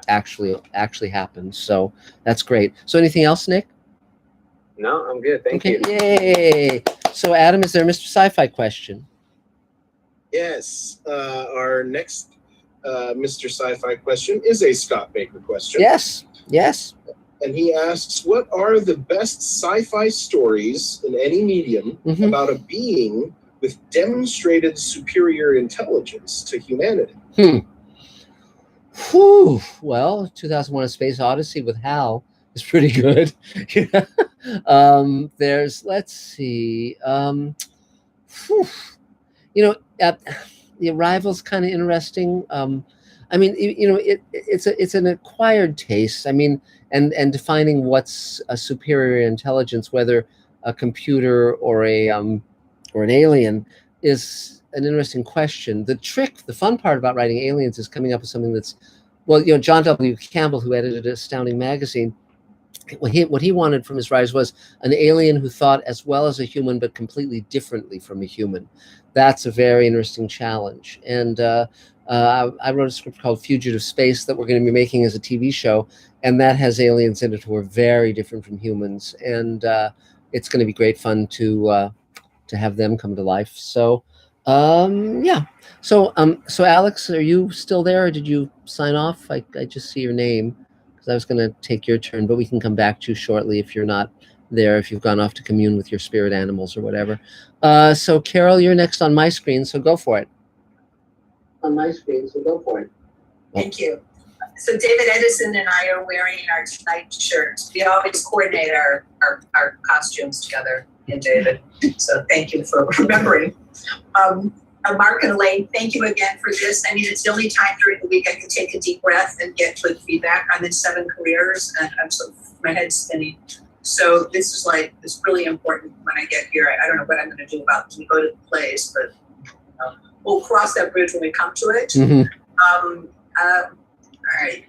actually happen. So that's great. So anything else, Nick? No, I'm good. Thank you. Yay. So Adam, is there a Mr. Sci-Fi question? Yes. Our next Mr. Sci-Fi question is a Scott Baker question. Yes. And he asks, what are the best sci-fi stories in any medium about a being with demonstrated superior intelligence to humanity? Well, 2001: A Space Odyssey with Hal is pretty good. There's, let's see, The Arrival's kind of interesting. It's an acquired taste. And defining what's a superior intelligence, whether a computer or an alien, is an interesting question. The fun part about writing aliens is coming up with something that's, John W. Campbell, who edited Astounding Magazine, what he wanted from his writers was an alien who thought as well as a human, but completely differently from a human. That's a very interesting challenge. And I wrote a script called Fugitive Space that we're going to be making as a TV show, and that has aliens in it who are very different from humans. And it's going to be great fun to have them come to life. So, So Alex, are you still there, or did you sign off? I just see your name, because I was going to take your turn, but we can come back to you shortly if you're not there, if you've gone off to commune with your spirit animals or whatever. So Carol, you're next on my screen, so go for it. Thank you. So David Edison and I are wearing our Tonight shirts. We always coordinate our costumes together, and David. So thank you for remembering. Mark and Elaine, thank you again for this. It's the only time during the week I can take a deep breath and get good feedback. I'm in 7 careers, and my head's spinning. So this is it's really important when I get here. I don't know what I'm going to do about when we go to the plays, but we'll cross that bridge when we come to it. All right.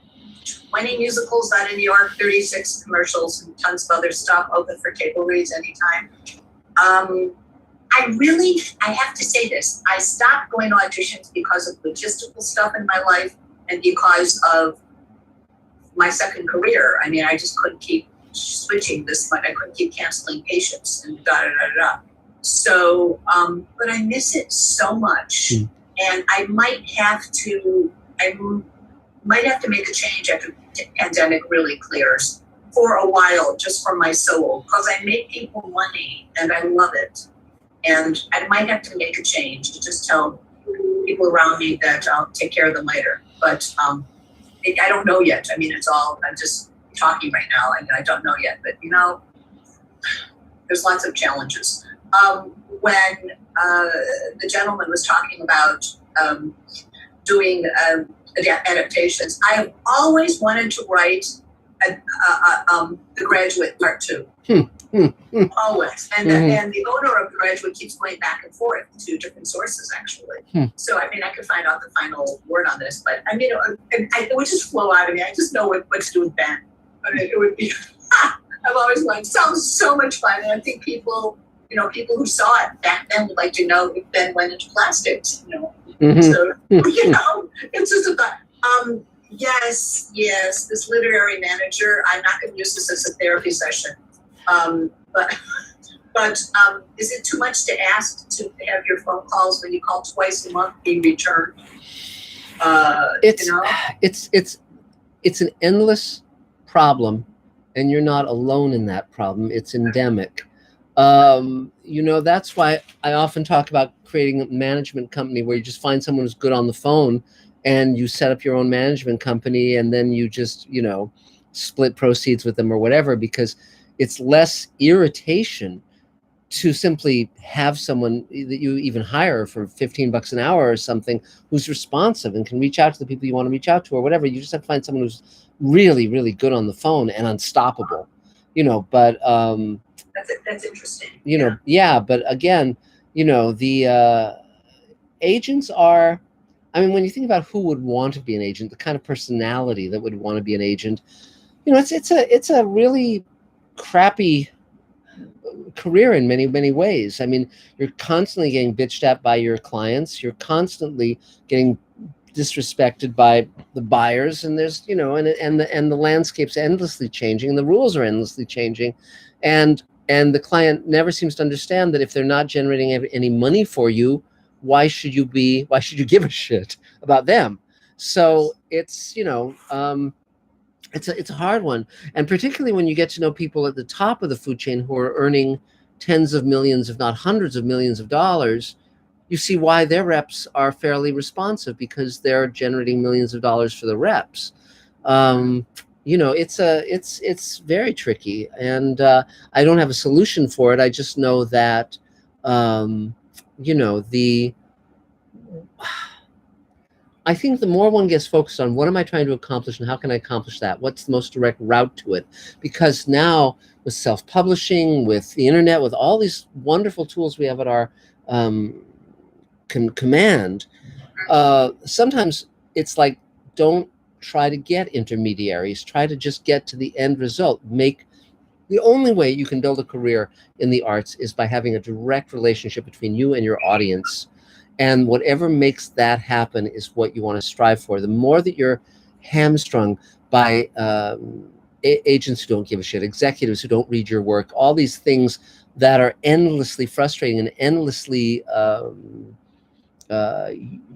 20 musicals out in New York, 36 commercials, and tons of other stuff. Open for table reads anytime. I have to say this. I stopped going to auditions because of logistical stuff in my life and because of my second career. I just couldn't keep switching this much. I couldn't keep canceling patients and da-da-da-da. So, but I miss it so much. And I might have to make a change after the pandemic really clears for a while, just for my soul, because I make people money and I love it. And I might have to make a change to just tell people around me that I'll take care of them later. But I don't know yet. I'm just talking right now, and I don't know yet. But there's lots of challenges. When the gentleman was talking about doing adaptations, I have always wanted to write The Graduate Part 2. Always. And the owner of The Graduate keeps going back and forth to different sources, actually. So, I could find out the final word on this, but it would just flow out of me. I just know what to do with Ben. It would be, I've always wanted, it sounds so much fun. And I think people who saw it back then would like to know if Ben went into plastics, So, it's just a thought. Yes, this literary manager, I'm not going to use this as a therapy session. But is it too much to ask to have your phone calls when you call twice a month be returned? It's an endless problem, and you're not alone in that problem. It's endemic. That's why I often talk about creating a management company where you just find someone who's good on the phone and you set up your own management company, and then you just, split proceeds with them or whatever, because it's less irritation to simply have someone that you even hire for $15 an hour or something who's responsive and can reach out to the people you want to reach out to or whatever. You just have to find someone who's really, really good on the phone and unstoppable, but That's interesting. You know, yeah, but again, you know, the agents are. I mean, when you think about who would want to be an agent, the kind of personality that would want to be an agent, you know, it's a really crappy career in many ways. I mean, you're constantly getting bitched at by your clients. You're constantly getting disrespected by the buyers, and there's, you know, and the landscape's endlessly changing, and the rules are endlessly changing, and the client never seems to understand that if they're not generating any money for you, why should you give a shit about them? So it's, you know, it's a hard one, and particularly when you get to know people at the top of the food chain who are earning tens of millions, if not hundreds of millions of dollars, you see why their reps are fairly responsive, because they're generating millions of dollars for the reps. You know, it's very tricky, and I don't have a solution for it. I just know that, you know, I think the more one gets focused on what am I trying to accomplish and how can I accomplish that, what's the most direct route to it, because now with self-publishing, with the internet, with all these wonderful tools we have at our command, sometimes it's like, don't try to get intermediaries, try to just get to the end result. The only way you can build a career in the arts is by having a direct relationship between you and your audience. And whatever makes that happen is what you want to strive for. The more that you're hamstrung by agents who don't give a shit, executives who don't read your work, all these things that are endlessly frustrating and endlessly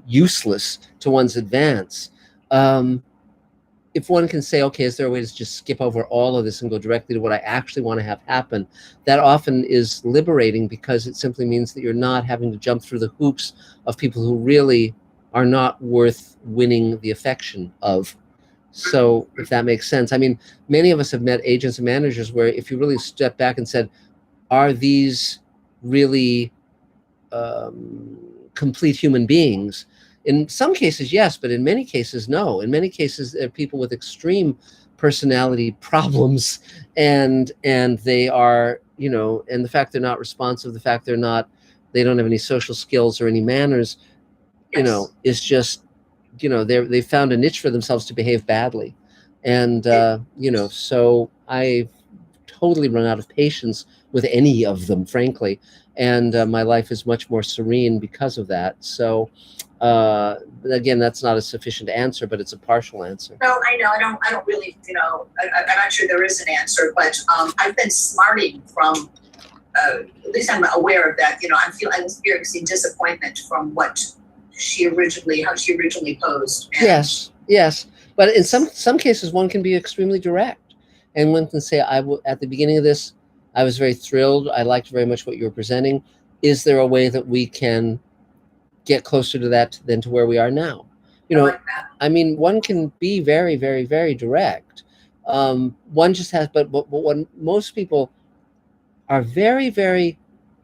useless to one's advance. If one can say, okay, is there a way to just skip over all of this and go directly to what I actually want to have happen? That often is liberating, because it simply means that you're not having to jump through the hoops of people who really are not worth winning the affection of. So if that makes sense. I mean, many of us have met agents and managers where if you really step back and said, are these really complete human beings? In some cases, yes, but in many cases, no. In many cases, they're people with extreme personality problems, and they are, you know, and the fact they're not responsive, the fact they don't have any social skills or any manners, you know, is just, you know, they found a niche for themselves to behave badly, and you know, so I've totally run out of patience with any of them, frankly, and my life is much more serene because of that. So. Again, that's not a sufficient answer, but it's a partial answer. No, I know. I don't really, you know, I'm not sure there is an answer, but I've been smarting from, at least I'm aware of that. You know, I'm experiencing disappointment from how she originally posed. And Yes. But in some cases, one can be extremely direct, and one can say, at the beginning of this, I was very thrilled. I liked very much what you were presenting. Is there a way that we can get closer to that than to where we are now? You know, I mean, one can be very, very, very direct. One just has, but what most people are very, very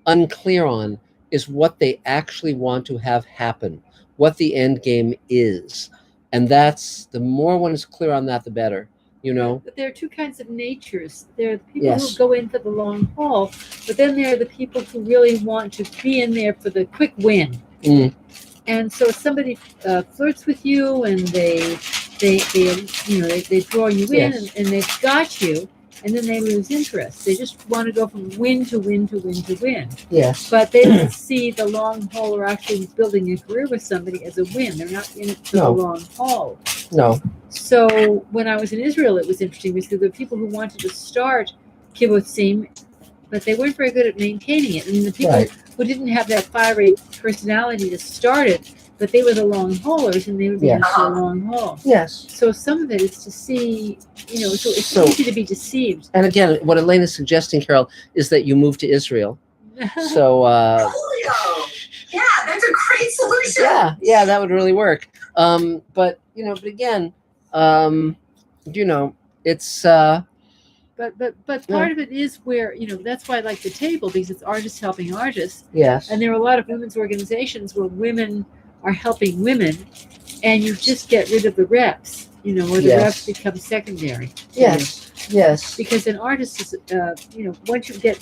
unclear on is what they actually want to have happen, what the end game is. And that's, the more one is clear on that, the better, you know? But there are two kinds of natures. There are the people who go in for the long haul, but then there are the people who really want to be in there for the quick win. And so somebody flirts with you, and they draw you in, and they've got you, and then they lose interest. They just want to go from win to win to win to win. Yes. But they don't see the long haul, or actually building a career with somebody, as a win. They're not in it for the long haul. No. So when I was in Israel, it was interesting, because there were people who wanted to start kibbutzim, but they weren't very good at maintaining it. And the people who didn't have that fiery personality to start it, but they were the long haulers, and they would be in for the long haul. Yes. So some of it is to see, you know, so it's easy to be deceived. And again, what Elaine is suggesting, Carol, is that you move to Israel. So yeah, that's a great solution. Yeah, that would really work. But you know, but again, you know, it's But part of it is where, you know, that's why I like the table, because it's artists helping artists. Yes. And there are a lot of women's organizations where women are helping women, and you just get rid of the reps. you know, or the reps become secondary. Yes, yes. Because an artist is, you know, once you get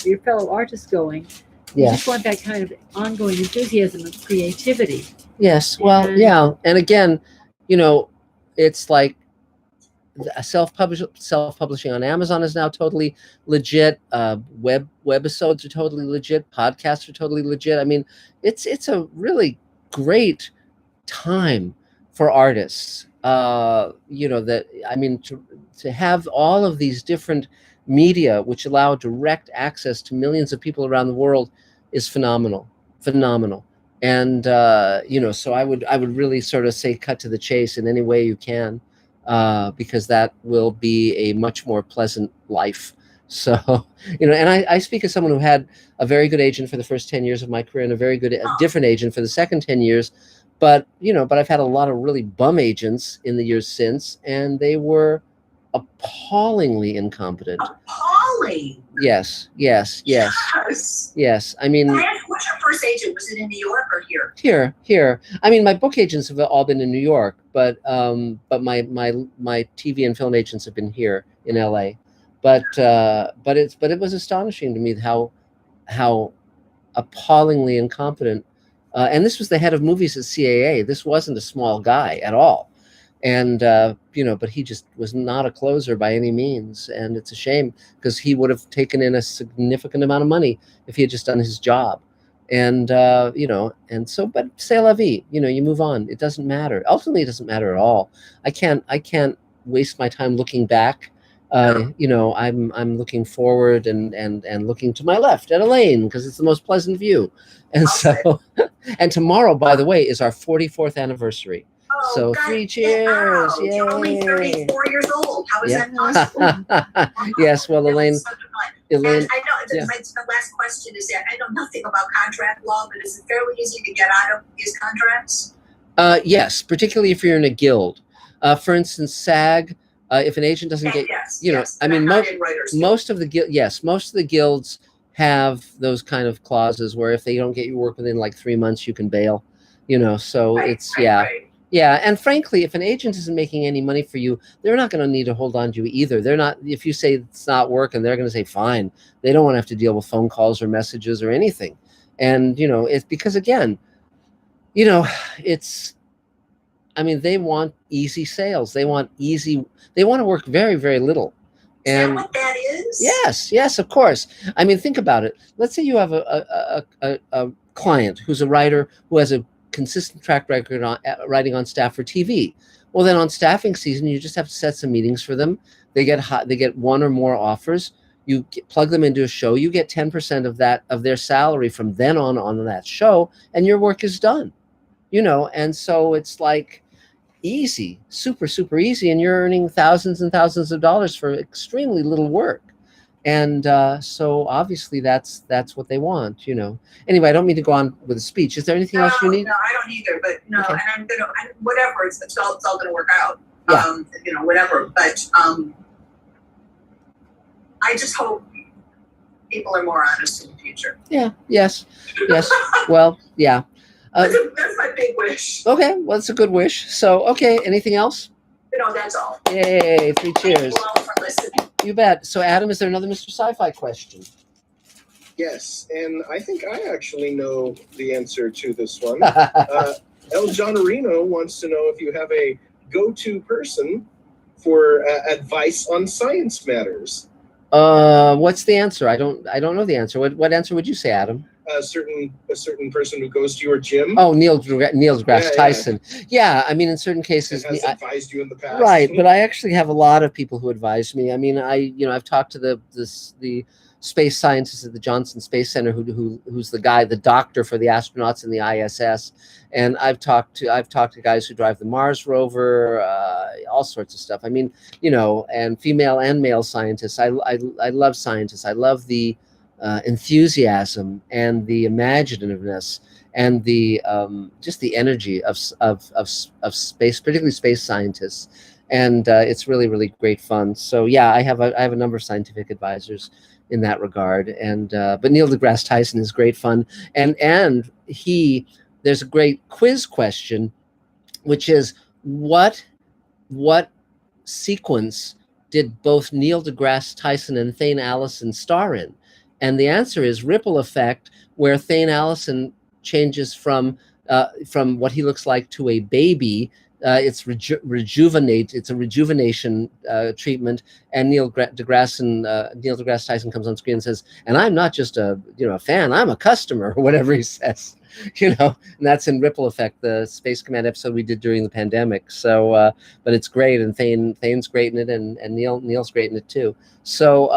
your fellow artists going, you just want that kind of ongoing enthusiasm and creativity. Yes, well, yeah, and again, you know, it's like self-publishing on Amazon is now totally legit. Webisodes are totally legit. Podcasts are totally legit. I mean, it's a really great time for artists. You know, that I mean, to have all of these different media which allow direct access to millions of people around the world is phenomenal. And you know, so I would really sort of say cut to the chase in any way you can. Because that will be a much more pleasant life. So, you know, and I speak as someone who had a very good agent for the first 10 years of my career and a different agent for the second 10 years. But, you know, I've had a lot of really bum agents in the years since, and they were appallingly incompetent. Appalling. Yes. I mean, what's your first agent? Was it in New York or here? Here. I mean, my book agents have all been in New York, but my TV and film agents have been here in LA. But it was astonishing to me how appallingly incompetent. And this was the head of movies at CAA. This wasn't a small guy at all. And, you know, but he just was not a closer by any means. And it's a shame because he would have taken in a significant amount of money if he had just done his job. And, you know, and so, but c'est la vie, you know, you move on. It doesn't matter. Ultimately, it doesn't matter at all. I can't waste my time looking back. You know, I'm looking forward and looking to my left at Elaine because it's the most pleasant view. And so, and tomorrow, by the way, is our 44th anniversary. Oh, so God, 3 cheers! Yay. You're only 34 years old. How is that possible? Yes, well, Elaine. And I know my last question is that I know nothing about contract law, but is it fairly easy to get out of these contracts? Yes, particularly if you're in a guild. For instance, SAG. If an agent doesn't get, you know, I mean, most of the guilds have those kind of clauses where if they don't get you work within like 3 months, you can bail. You know, so yeah, and frankly, if an agent isn't making any money for you, they're not going to need to hold on to you either. They're not. If you say it's not working, they're going to say fine. They don't want to have to deal with phone calls or messages or anything. And you know, it's because again, you know, it's. I mean, they want easy sales. They want to work very, very little. And is that what that is? Yes, of course. I mean, think about it. Let's say you have a client who's a writer who has a consistent track record on writing on staff for TV. Well, then on staffing season, you just have to set some meetings for them. They get one or more offers. You plug them into a show. You get 10% of their salary from then on that show, and your work is done. You know, and so it's like easy, super, super easy, and you're earning thousands and thousands of dollars for extremely little work. And so obviously that's what they want, you know. Anyway, I don't mean to go on with a speech. Is there anything else you need? No, I don't either. But no, okay. And whatever. It's all gonna work out. Yeah. You know, whatever. But I just hope people are more honest in the future. Yeah. Yes. Well, yeah. That's my big wish. Okay, well, it's a good wish. So, okay, anything else? No, that's all. Yay, 3 cheers. Thank you all for listening. You bet. So, Adam, is there another Mr. Sci-Fi question? Yes, and I think I actually know the answer to this one. El Johnarino wants to know if you have a go-to person for advice on science matters. What's the answer? I don't know the answer. What answer would you say, Adam? A certain person who goes to your gym. Oh, Neil deGrasse Tyson. Yeah, I mean, in certain cases, has advised you in the past. Right, but I actually have a lot of people who advise me. I mean, I've talked to the space scientist at the Johnson Space Center who's the doctor for the astronauts in the ISS, and I've talked to guys who drive the Mars rover, all sorts of stuff. I mean, you know, and female and male scientists. I love scientists. I love the enthusiasm and the imaginativeness and the just the energy of space, particularly space scientists, and it's really, really great fun. So yeah, I have a number of scientific advisors in that regard, and but Neil deGrasse Tyson is great fun, and there's a great quiz question, which is what what sequence did both Neil deGrasse Tyson and Thane Allison star in? And the answer is Ripple Effect, where Thane Allison changes from what he looks like to a baby. It's It's a rejuvenation treatment. And Neil deGrasse Tyson comes on screen and says, "And I'm not just a fan. I'm a customer," or whatever he says. And that's in Ripple Effect, the Space Command episode we did during the pandemic. So, but it's great, and Thane's great in it, and Neil's great in it too. So,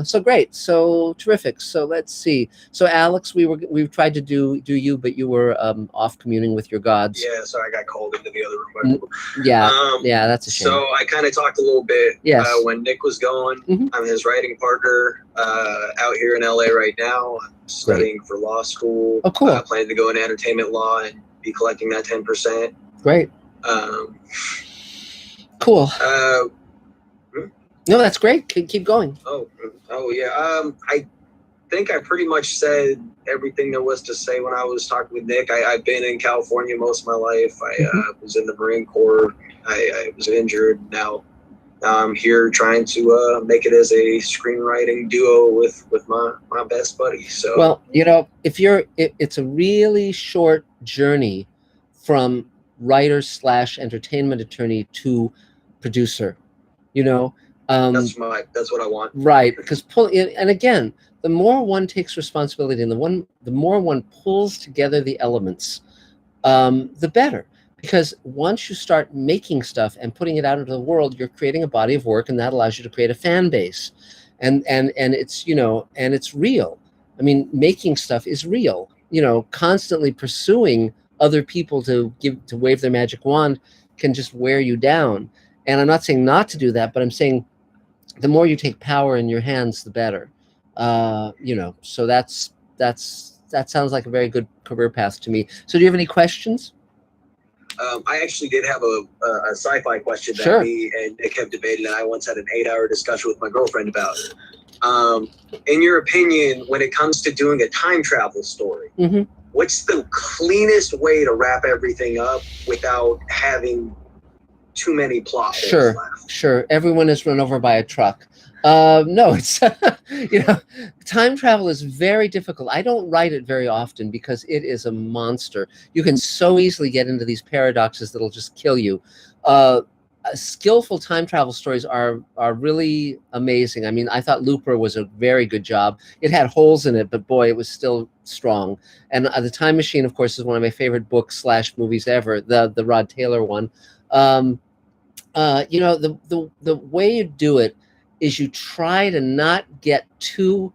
so great, so terrific. So let's see. So Alex, we've tried to do you, but you were off communing with your gods. Yeah, sorry, I got called into the other room. Yeah, that's a shame. So I kind of talked a little bit when Nick was going. Mm-hmm. I'm his writing partner out here in LA right now. I'm studying for law school. Oh, cool. Planning to go into entertainment law and be collecting that 10%. Great. Cool. No, that's great. Keep going. Oh yeah. I think I pretty much said everything there was to say when I was talking with Nick. I've been in California most of my life. I was in the Marine Corps. I was injured. Now I'm here trying to make it as a screenwriting duo with my best buddy. So well, it's a really short journey from writer / entertainment attorney to producer. that's what I want. Right, because and again, the more one takes responsibility and the more one pulls together the elements, the better. Because once you start making stuff and putting it out into the world, you're creating a body of work, and that allows you to create a fan base, and it's and it's real. I mean, making stuff is real. Constantly pursuing other people to wave their magic wand can just wear you down. And I'm not saying not to do that, but I'm saying the more you take power in your hands, the better. So that sounds like a very good career path to me. So do you have any questions? I actually did have a sci-fi question that me and Nick have debated, and I once had an 8-hour discussion with my girlfriend about. In your opinion, when it comes to doing a time travel story, what's the cleanest way to wrap everything up without having too many plot holes left? Sure. Everyone is run over by a truck. No, it's time travel is very difficult. I don't write it very often because it is a monster. You can so easily get into these paradoxes that'll just kill you. Skillful time travel stories are really amazing. I mean, I thought Looper was a very good job. It had holes in it, but boy, it was still strong. And The Time Machine, of course, is one of my favorite books / movies ever. The Rod Taylor one. The way you do it is you try to not get too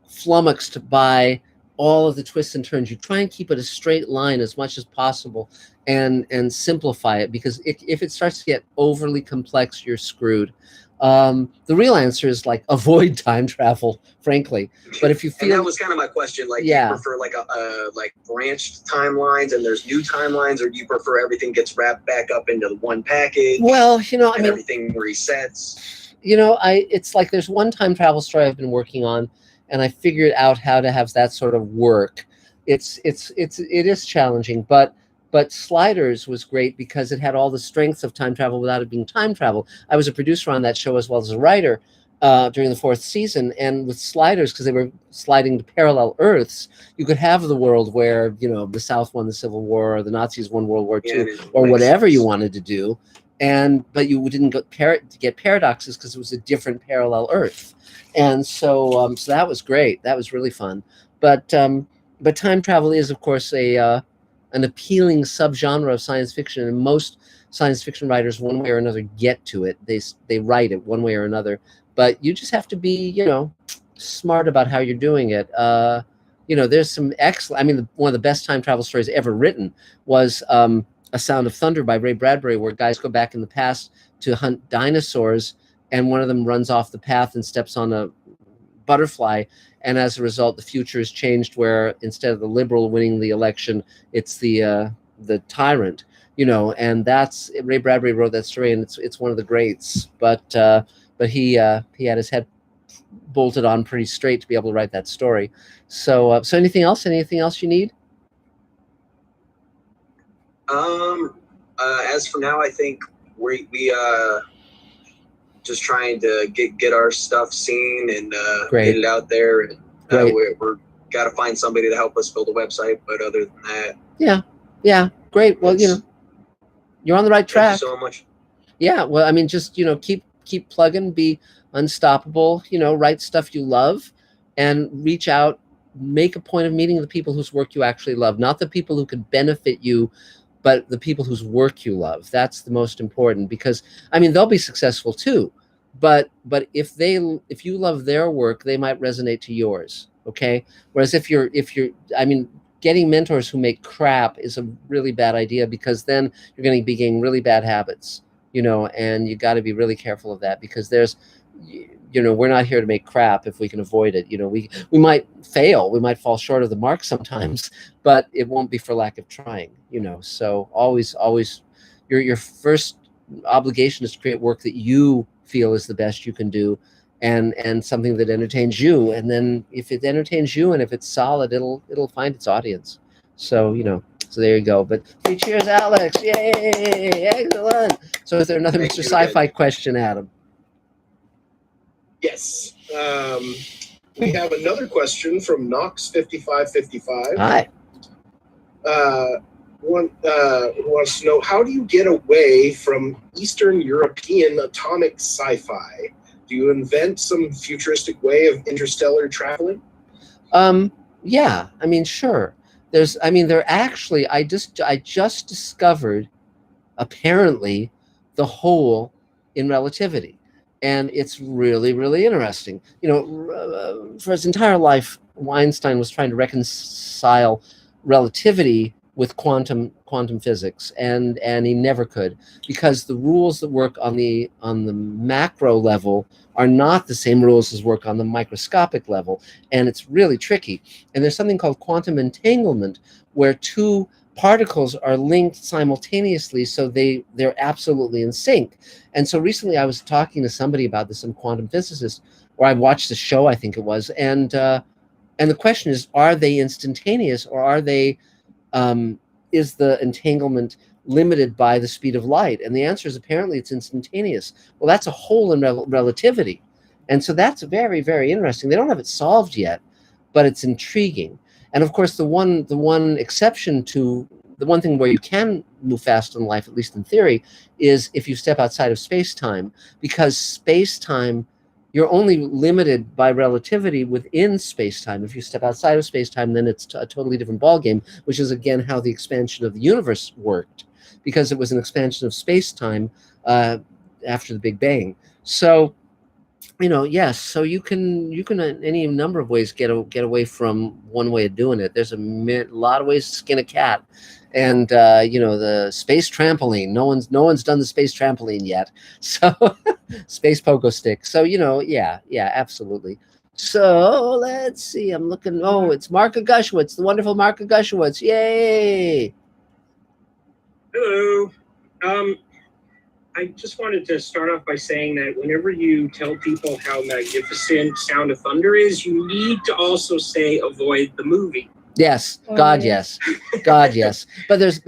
flummoxed by all of the twists and turns. You try and keep it a straight line as much as possible and simplify it, because if it starts to get overly complex, you're screwed. The real answer is avoid time travel, frankly. But if you feel, and that was kind of my question. Do you prefer like branched timelines and there's new timelines, or do you prefer everything gets wrapped back up into one package? Well, everything resets. It's like there's one time travel story I've been working on, and I figured out how to have that sort of work. It is challenging, but Sliders was great because it had all the strengths of time travel without it being time travel. I was a producer on that show as well as a writer during the 4th season. And with Sliders, because they were sliding to parallel Earths, you could have the world where, the South won the Civil War, or the Nazis won World War II, or whatever you wanted to do. But you didn't get paradoxes because it was a different parallel Earth. And so that was great. That was really fun. But time travel is, of course, an appealing subgenre of science fiction, and most science fiction writers, one way or another, get to it. They write it one way or another, but you just have to be, smart about how you're doing it. There's some excellent. I mean, one of the best time travel stories ever written was A Sound of Thunder by Ray Bradbury, where guys go back in the past to hunt dinosaurs, and one of them runs off the path and steps on a butterfly, and as a result, the future is changed, where instead of the liberal winning the election, it's the tyrant. And that's Ray Bradbury wrote that story, and it's one of the greats. But he had his head bolted on pretty straight to be able to write that story. So anything else? Anything else you need? as for now, I think we just trying to get our stuff seen and get it out there. And we're got to find somebody to help us build a website. But other than that, yeah, great. Well, you're on the right track. Thank you so much. Yeah. Well, I mean, just keep plugging, be unstoppable. Write stuff you love, and reach out. Make a point of meeting the people whose work you actually love, not the people who could benefit you, but the people whose work you love. That's the most important, because I mean, they'll be successful too, but if you love their work, they might resonate to yours. Okay. Whereas if you're I mean, getting mentors who make crap is a really bad idea, because then you're going to be getting really bad habits, and you got to be really careful of that, because there's, we're not here to make crap if we can avoid it. We might fail, we might fall short of the mark sometimes, but it won't be for lack of trying, so always your first obligation is to create work that you feel is the best you can do, and something that entertains you. And then if it entertains you and if it's solid, it'll find its audience. So so there you go. But 3 cheers, Alex. Yay, excellent. So is there another Mr. Sci-Fi question, Adam? Yes. We have another question from Knox5555. Hi. Who wants to know, how do you get away from Eastern European atomic sci-fi? Do you invent some futuristic way of interstellar traveling? Yeah, I mean, sure. There actually, I just discovered, apparently, the hole in relativity. And it's really, really interesting. For his entire life, Einstein was trying to reconcile relativity with quantum physics, and he never could, because the rules that work on the macro level are not the same rules as work on the microscopic level, and it's really tricky. And there's something called quantum entanglement, where two particles are linked simultaneously, so they're absolutely in sync. And so recently I was talking to somebody about this, some quantum physicist, or I watched the show, I think it was, and the question is, are they instantaneous, or are they is the entanglement limited by the speed of light? And the answer is, apparently it's instantaneous. Well, that's a hole in relativity. And so that's very, very interesting. They don't have it solved yet, but it's intriguing. And of course, the one exception to the one thing where you can move fast in life, at least in theory, is if you step outside of space-time, because space-time, you're only limited by relativity within space-time. If you step outside of space-time, then it's a totally different ballgame, which is, again, how the expansion of the universe worked, because it was an expansion of space-time after the Big Bang. So, yes, so you can in any number of ways get away from one way of doing it. There's a lot of ways to skin a cat. And the space trampoline, no one's done the space trampoline yet, so space pogo stick. So yeah, absolutely. So let's see, I'm looking. Oh, it's Mark Gushwitz, the wonderful Mark Gushwitz. Yay! Hello. I just wanted to start off by saying that whenever you tell people how magnificent Sound of Thunder is, you need to also say avoid the movie. Yes, God, yes, God, yes. But there's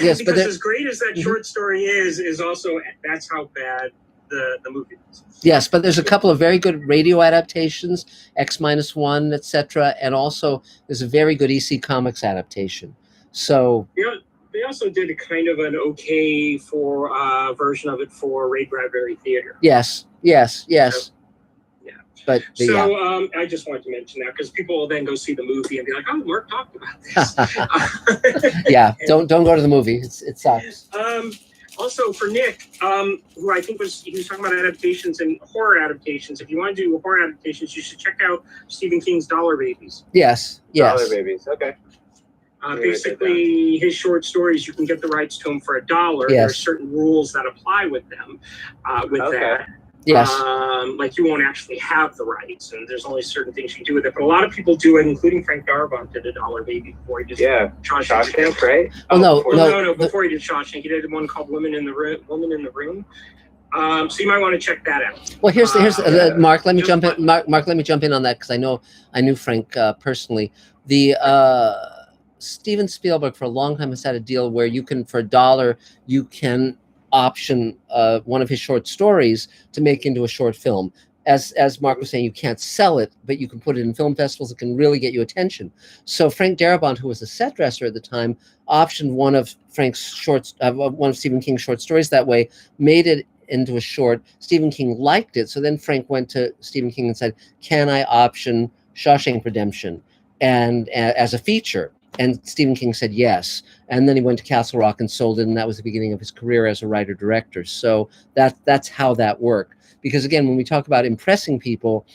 yes, because as great as that short story is also, that's how bad the movie is. Yes, but there's a couple of very good radio adaptations, X-1, etc., and also there's a very good EC Comics adaptation. So they also did a kind of an okay for version of it for Ray Bradbury Theater. Yes. So, But I just wanted to mention that, because people will then go see the movie and be like, "Oh, Mark talked about this." Yeah, don't go to the movie. It sucks. Also for Nick, who I think he was talking about adaptations and horror adaptations. If you want to do horror adaptations, you should check out Stephen King's Dollar Babies. Yes. Dollar Babies. Okay. Basically, his short stories, you can get the rights to them for $1. Yes. There are certain rules that apply with them. That. Yes. Like you won't actually have the rights, and there's only certain things you can do with it. But a lot of people do it, including Frank Darabont did a Dollar Baby before he did Shawshank, right? No, before he did Shawshank, he did one called Woman in the Room. So you might want to check that out. Well, here's Mark. Let me jump in. Mark, let me jump in on that, because I knew Frank personally. Steven Spielberg for a long time has had a deal where you can, for $1, you can option one of his short stories to make into a short film. As Mark was saying, you can't sell it, but you can put it in film festivals. It can really get you attention. So Frank Darabont, who was a set dresser at the time, optioned one of one of Stephen King's short stories that way, made it into a short. Stephen King liked it, so then Frank went to Stephen King and said, "Can I option Shawshank Redemption and as a feature?" And Stephen King said yes. And then he went to Castle Rock and sold it, and that was the beginning of his career as a writer-director. So that's how that worked. Because again, when we talk about impressing people,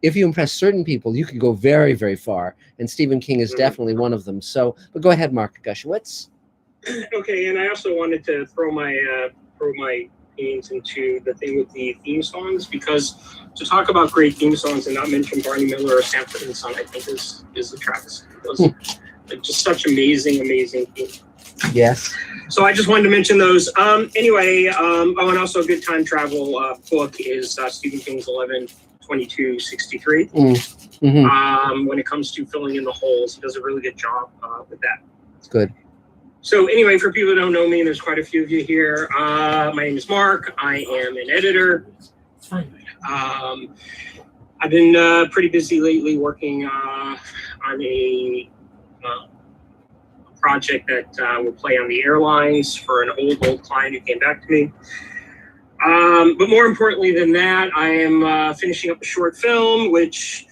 if you impress certain people, you can go very, very far. And Stephen King is definitely one of them. So, but go ahead, Mark Gushewitz. Okay, and I also wanted to throw my opinions into the thing with the theme songs, because to talk about great theme songs and not mention Barney Miller or Sanford and Son, I think is a travesty. Those like just such amazing themes. Yes. So I just wanted to mention those. Anyway, and also a good time travel book is Stephen King's 11/22/63. When it comes to filling in the holes, he does a really good job with that. It's good. So anyway, for people who don't know me, and there's quite a few of you here, my name is Mark. I am an editor. I've been pretty busy lately working on a project that will play on the airlines for an old client who came back to me. But more importantly than that, I am finishing up a short film, which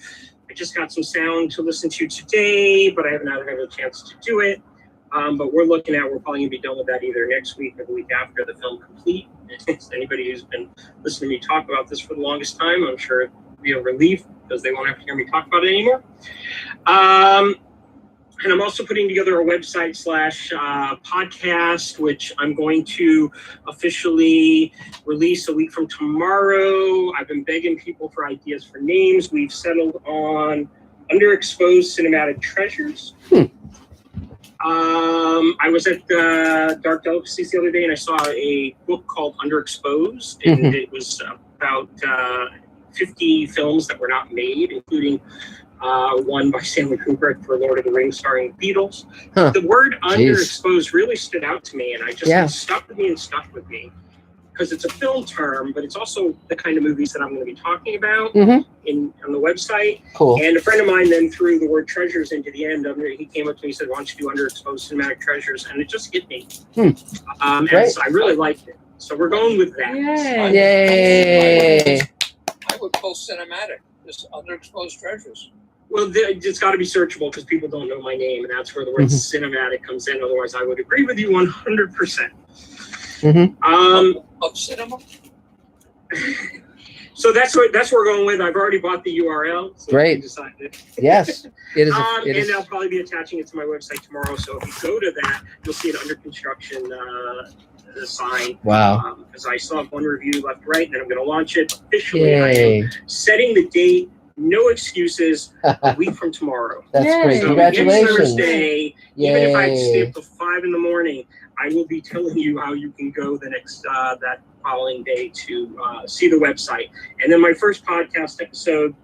I just got some sound to listen to today, but I haven't had a chance to do it. But we're probably going to be done with that either next week or the week after the film complete. Anybody who's been listening to me talk about this for the longest time, I'm sure it'll be a relief because they won't have to hear me talk about it anymore. And I'm also putting together a website / podcast, which I'm going to officially release a week from tomorrow. I've been begging people for ideas for names. We've settled on Underexposed Cinematic Treasures. I was at Dark Delicacies the other day, and I saw a book called Underexposed, and it was about 50 films that were not made, including one by Stanley Kubrick for Lord of the Rings starring the Beatles. The word underexposed really stood out to me, and it stuck with me because it's a film term, but it's also the kind of movies that I'm going to be talking about on the website. Cool. And a friend of mine then threw the word treasures into the end of it. He came up to me and said, "Why don't you do Underexposed Cinematic Treasures?" And it just hit me. And so I really liked it. So we're going with that. Yay! I would post cinematic, just Underexposed Treasures. Well, it's got to be searchable because people don't know my name, and that's where the word cinematic comes in. Otherwise, I would agree with you 100%. Of cinema. So that's what we're going with. I've already bought the URL. So great. Yes, it is. And I'll probably be attaching it to my website tomorrow. So if you go to that, you'll see an under construction sign. Wow. Because I still have one review left, right, and then I'm going to launch it officially. Yay. I am setting the date. No excuses. A week from tomorrow. That's great. So Congratulations. Next Thursday, even if I stay up till 5 a.m, I will be telling you how you can go the next that following day to see the website. And then my first podcast episode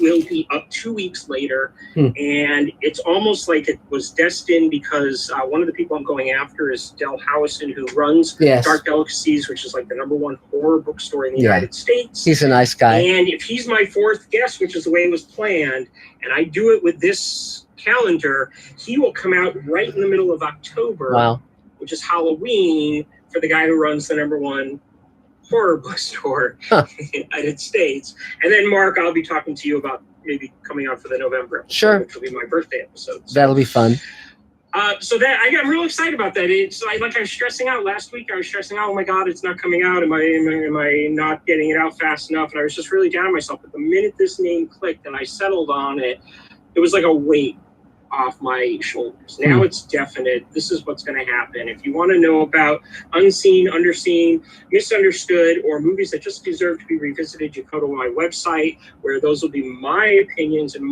will be up 2 weeks later. And it's almost like it was destined because one of the people I'm going after is Del Howison, who runs Dark Delicacies, which is like the #1 horror bookstore in the United States. He's a nice guy. And if he's my fourth guest, which is the way it was planned, and I do it with this calendar, he will come out right in the middle of October, which is Halloween, for the guy who runs the #1 horror bookstore in the United States. And then, Mark, I'll be talking to you about maybe coming on for the November episode, which will be my birthday episode. So, that'll be fun. So that I'm real excited about that. It's I was stressing out last week. I was stressing out. Oh my God, it's not coming out. Am I not getting it out fast enough? And I was just really down on myself. But the minute this name clicked and I settled on it, it was like a weight off my shoulders. Now it's definite. This is what's going to happen. If you want to know about unseen, underseen, misunderstood, or movies that just deserve to be revisited, you go to my website, where those will be my opinions and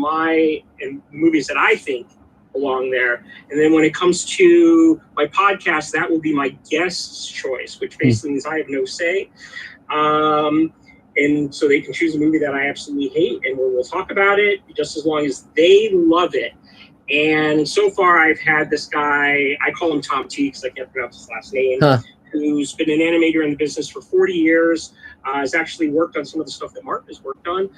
movies that I think belong there. And then when it comes to my podcast, that will be my guest's choice, which basically means I have no say. And so they can choose a movie that I absolutely hate, and we'll talk about it just as long as they love it. And so far, I've had this guy, I call him Tom T because I can't pronounce his last name, who's been an animator in the business for 40 years, has actually worked on some of the stuff that Mark has worked on.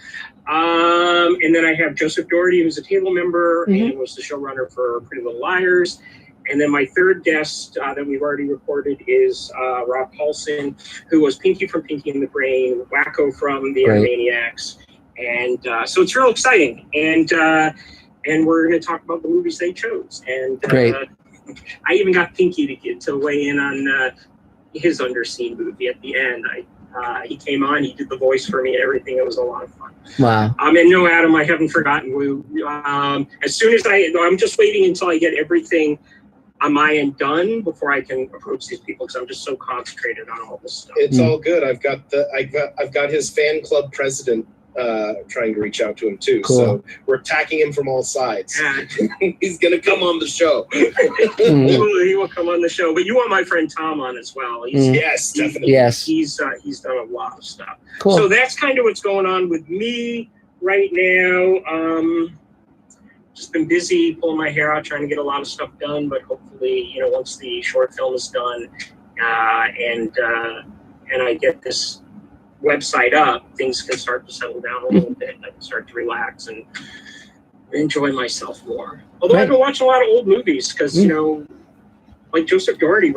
And then I have Joseph Doherty, who's a table member and was the showrunner for Pretty Little Liars. And then my third guest that we've already recorded is Rob Paulson, who was Pinky from Pinky and the Brain, Wacko from the Animaniacs. And so it's real exciting. And we're going to talk about the movies they chose. And I even got Pinky to weigh in on his Underseen movie at the end. He came on, he did the voice for me and everything. It was a lot of fun. Wow. And no, Adam, I haven't forgotten you. As soon as I'm just waiting until I get everything on my end done before I can approach these people because I'm just so concentrated on all this stuff. It's all good. I've got his fan club president trying to reach out to him too. Cool. So we're attacking him from all sides. He's gonna come on the show. He will come on the show. But you want my friend Tom on as well. Yes, definitely. Yes. He's done a lot of stuff. Cool. So that's kind of what's going on with me right now. Just been busy pulling my hair out, trying to get a lot of stuff done, but hopefully, once the short film is done, and I get this website up, things can start to settle down a little bit. I can start to relax and enjoy myself more. Although I've been watching a lot of old movies because, like Joseph Doherty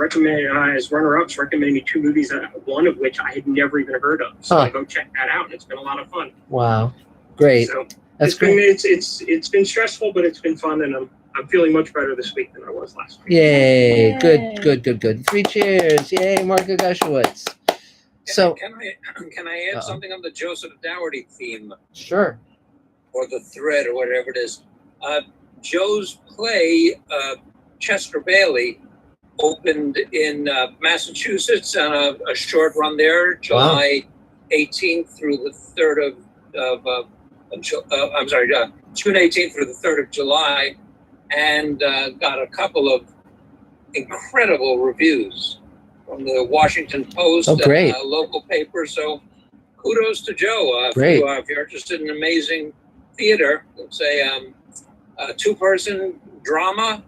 as runner-ups recommended me 2 movies, one of which I had never even heard of. So I go check that out, and it's been a lot of fun. Wow, great. So That's great. It's been stressful, but it's been fun, and I'm feeling much better this week than I was last week. Yay! Good. 3 cheers! Yay, Mark Gashowitz. So can I add something on the Joseph Doherty theme? Sure. Or the thread, or whatever it is. Joe's play, Chester Bailey, opened in Massachusetts on a short run there, July 18th through the 3rd June 18th through the 3rd of July, and got a couple of incredible reviews from the Washington Post and local paper. So kudos to Joe. Great. If you're interested in amazing theater, it's a 2-person drama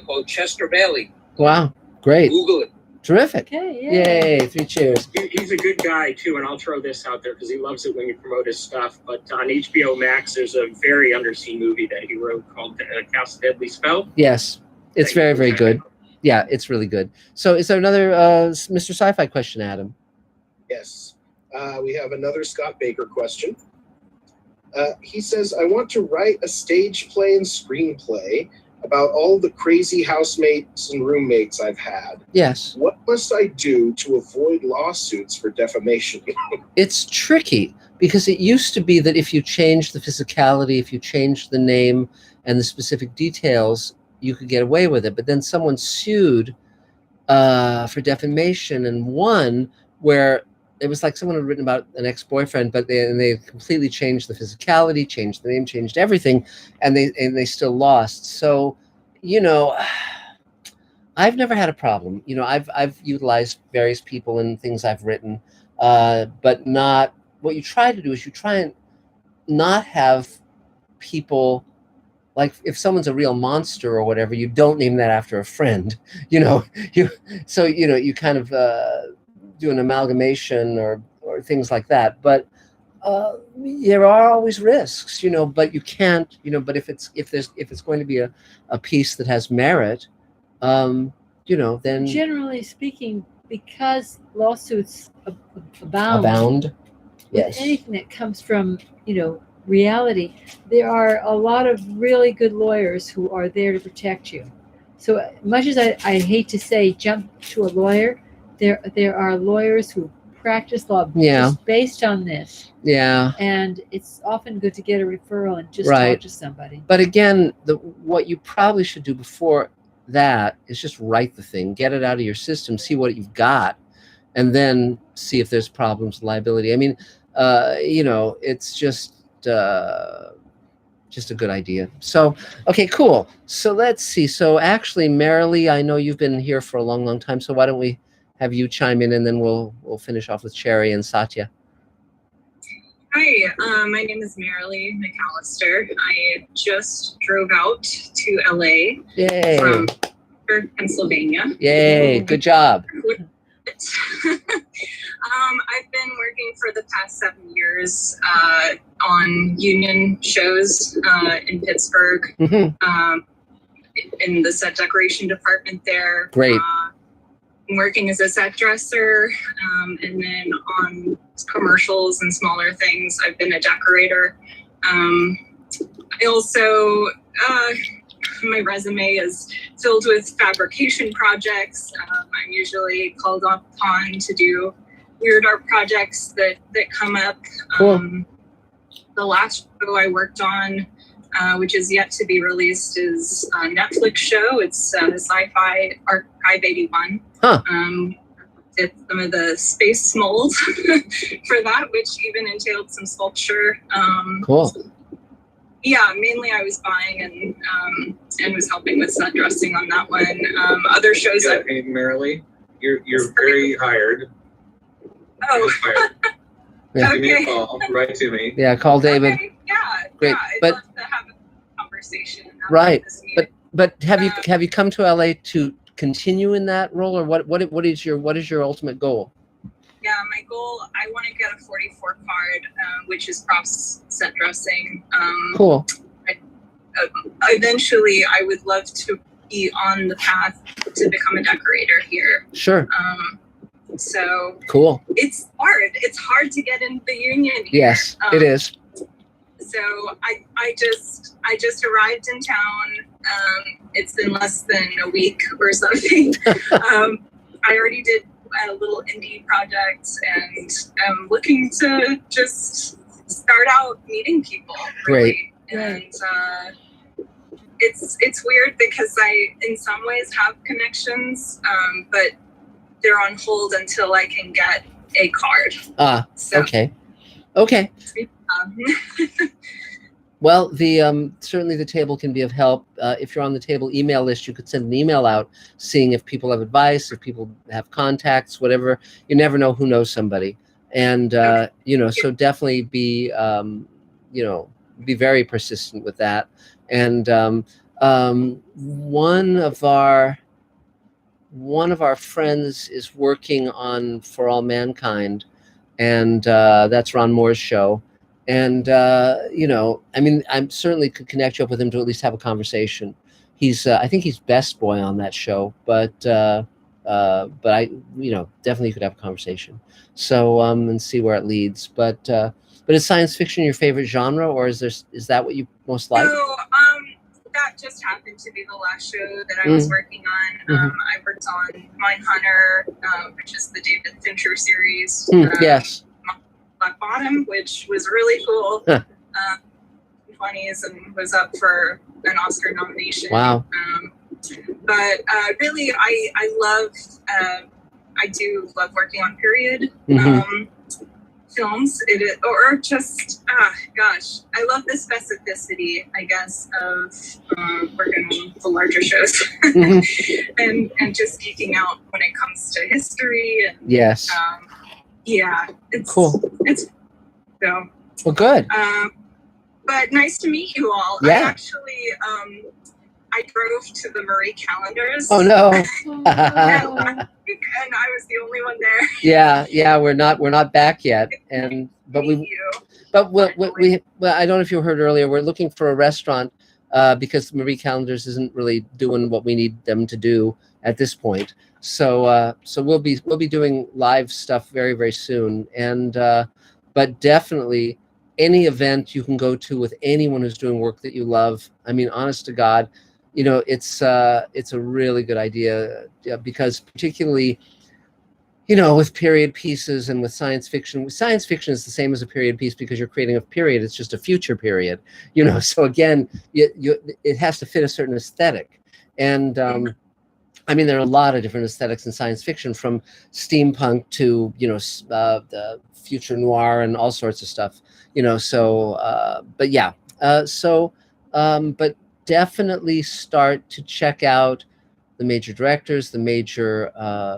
called Chester Bailey. Wow, great. Google it. Terrific. Okay, Yay, 3 cheers. He's a good guy, too, and I'll throw this out there because he loves it when you promote his stuff. But on HBO Max, there's a very underseen movie that he wrote called Cast a Deadly Spell. Yes, it's very, very good. Yeah, it's really good. So is there another Mr. Sci-Fi question, Adam? Yes. We have another Scott Baker question. He says, I want to write a stage play and screenplay about all the crazy housemates and roommates I've had. Yes. What must I do to avoid lawsuits for defamation? It's tricky because it used to be that if you changed the physicality, if you changed the name and the specific details, you could get away with it. But then someone sued for defamation and won, where it was like someone had written about an ex-boyfriend, but they completely changed the physicality, changed the name, changed everything, and they still lost. So, I've never had a problem. I've utilized various people in things I've written, but not. What you try to do is you try and not have people. Like if someone's a real monster or whatever, you don't name that after a friend, you kind of do an amalgamation or things like that. But there are always risks, but you can't, but if it's going to be a piece that has merit, then generally speaking, because lawsuits abound. Yes. Anything that comes from, reality, there are a lot of really good lawyers who are there to protect you. So much as I hate to say jump to a lawyer, there are lawyers who practice law just based on this. Yeah. And it's often good to get a referral and just talk to somebody. But again, what you probably should do before that is just write the thing, get it out of your system, see what you've got, and then see if there's problems with liability. I mean, it's just a good idea. So, okay, cool. So let's see. So actually, Marilee, I know you've been here for a long, long time. So why don't we have you chime in, and then we'll finish off with Cherry and Satya. Hi, my name is Marilee McAllister. I just drove out to LA from Pennsylvania. Yay, good job. I've been working for the past 7 years on union shows in Pittsburgh, in the set decoration department there. Great. I'm working as a set dresser, and then on commercials and smaller things, I've been a decorator. I also, my resume is filled with fabrication projects. I'm usually called upon to do weird art projects that come up. Cool. The last show I worked on, which is yet to be released, is a Netflix show. It's Sci-Fi Archive 81. Did some of the space molds for that, which even entailed some sculpture. Cool. Yeah, mainly I was buying and was helping with set dressing on that one. Other shows. Yeah, hey, Marilee, you're very hired. Oh. Yeah. Give me a call. Write to me. Yeah, call David. Okay, yeah. Great, yeah, I'd but love to have a conversation. right, but have you come to LA to continue in that role, or what is your ultimate goal? Yeah, my goal, I want to get a 44 card, which is props set dressing. Cool. Eventually, I would love to be on the path to become a decorator here. Sure. So cool. It's hard. It's hard to get in the union here. Yes, it is. So I just arrived in town. It's been less than a week or something. I already did a little indie project, and I'm looking to just start out meeting people. Really. Great. And it's weird because I, in some ways, have connections, but they're on hold until I can get a card. Okay. Well, certainly the table can be of help. If you're on the table email list, you could send an email out seeing if people have advice, if people have contacts, whatever. You never know who knows somebody. And, so definitely be very persistent with that. And one of our friends is working on For All Mankind, and that's Ron Moore's show. And I certainly could connect you up with him to at least have a conversation. He's I think he's best boy on that show, but I definitely could have a conversation. So and see where it leads. But is science fiction your favorite genre, or is that what you most like? So that just happened to be the last show that I was working on. I worked on Mindhunter, which is the David Fincher series. Yes. Black Bottom, which was really cool. 20s and was up for an Oscar nomination. Wow. But really, I do love working on period films. Or just, gosh, I love the specificity, I guess, of working on the larger shows and just geeking out when it comes to history. And, yes. Yeah, it's cool. It's so well, good. But nice to meet you all. Yeah. I actually I drove to the Marie Callender's. Oh no. And I was the only one there. Yeah, we're not back yet, but I don't know if you heard earlier. We're looking for a restaurant because Marie Callender's isn't really doing what we need them to do at this point. So we'll be doing live stuff very, very soon, and but definitely any event you can go to with anyone who's doing work that you love. I mean, honest to God, it's a really good idea because particularly, with period pieces and with science fiction is the same as a period piece because you're creating a period. It's just a future period, So again, it has to fit a certain aesthetic, and I mean, there are a lot of different aesthetics in science fiction, from steampunk to the future noir and all sorts of stuff. But definitely start to check out the major directors, the major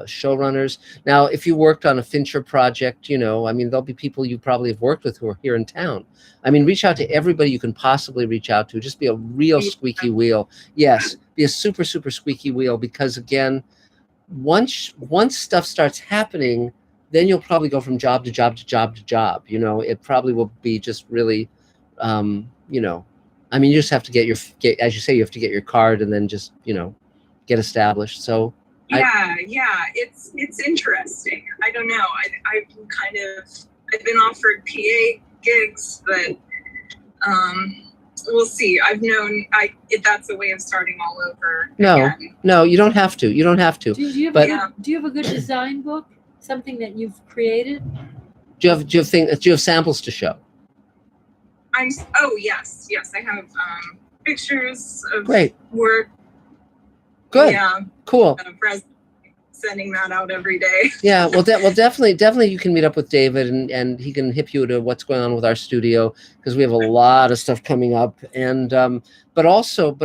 showrunners. Now, if you worked on a Fincher project, you know, I mean, there'll be people you probably have worked with who are here in town. I mean, reach out to everybody you can possibly reach out to. Just be a real squeaky wheel. Yes, be a super, super squeaky wheel, because again, once stuff starts happening, then you'll probably go from job to job to job to job. You know, it probably will be just really, you know, I mean, you just have to get as you say, you have to get your card and then just, you know, get established. So yeah, it's interesting. I don't know. I've been offered PA gigs, but we'll see. I've known that's a way of starting all over. No, you don't have to. You don't have to. Do you have a good design book? Something that you've created? Do you have samples to show? Yes, I have pictures of work. Good. Yeah. Cool. Sending that out every day. Yeah. Well, definitely, you can meet up with David and he can hip you to what's going on with our studio, because we have a lot of stuff coming up. And but also,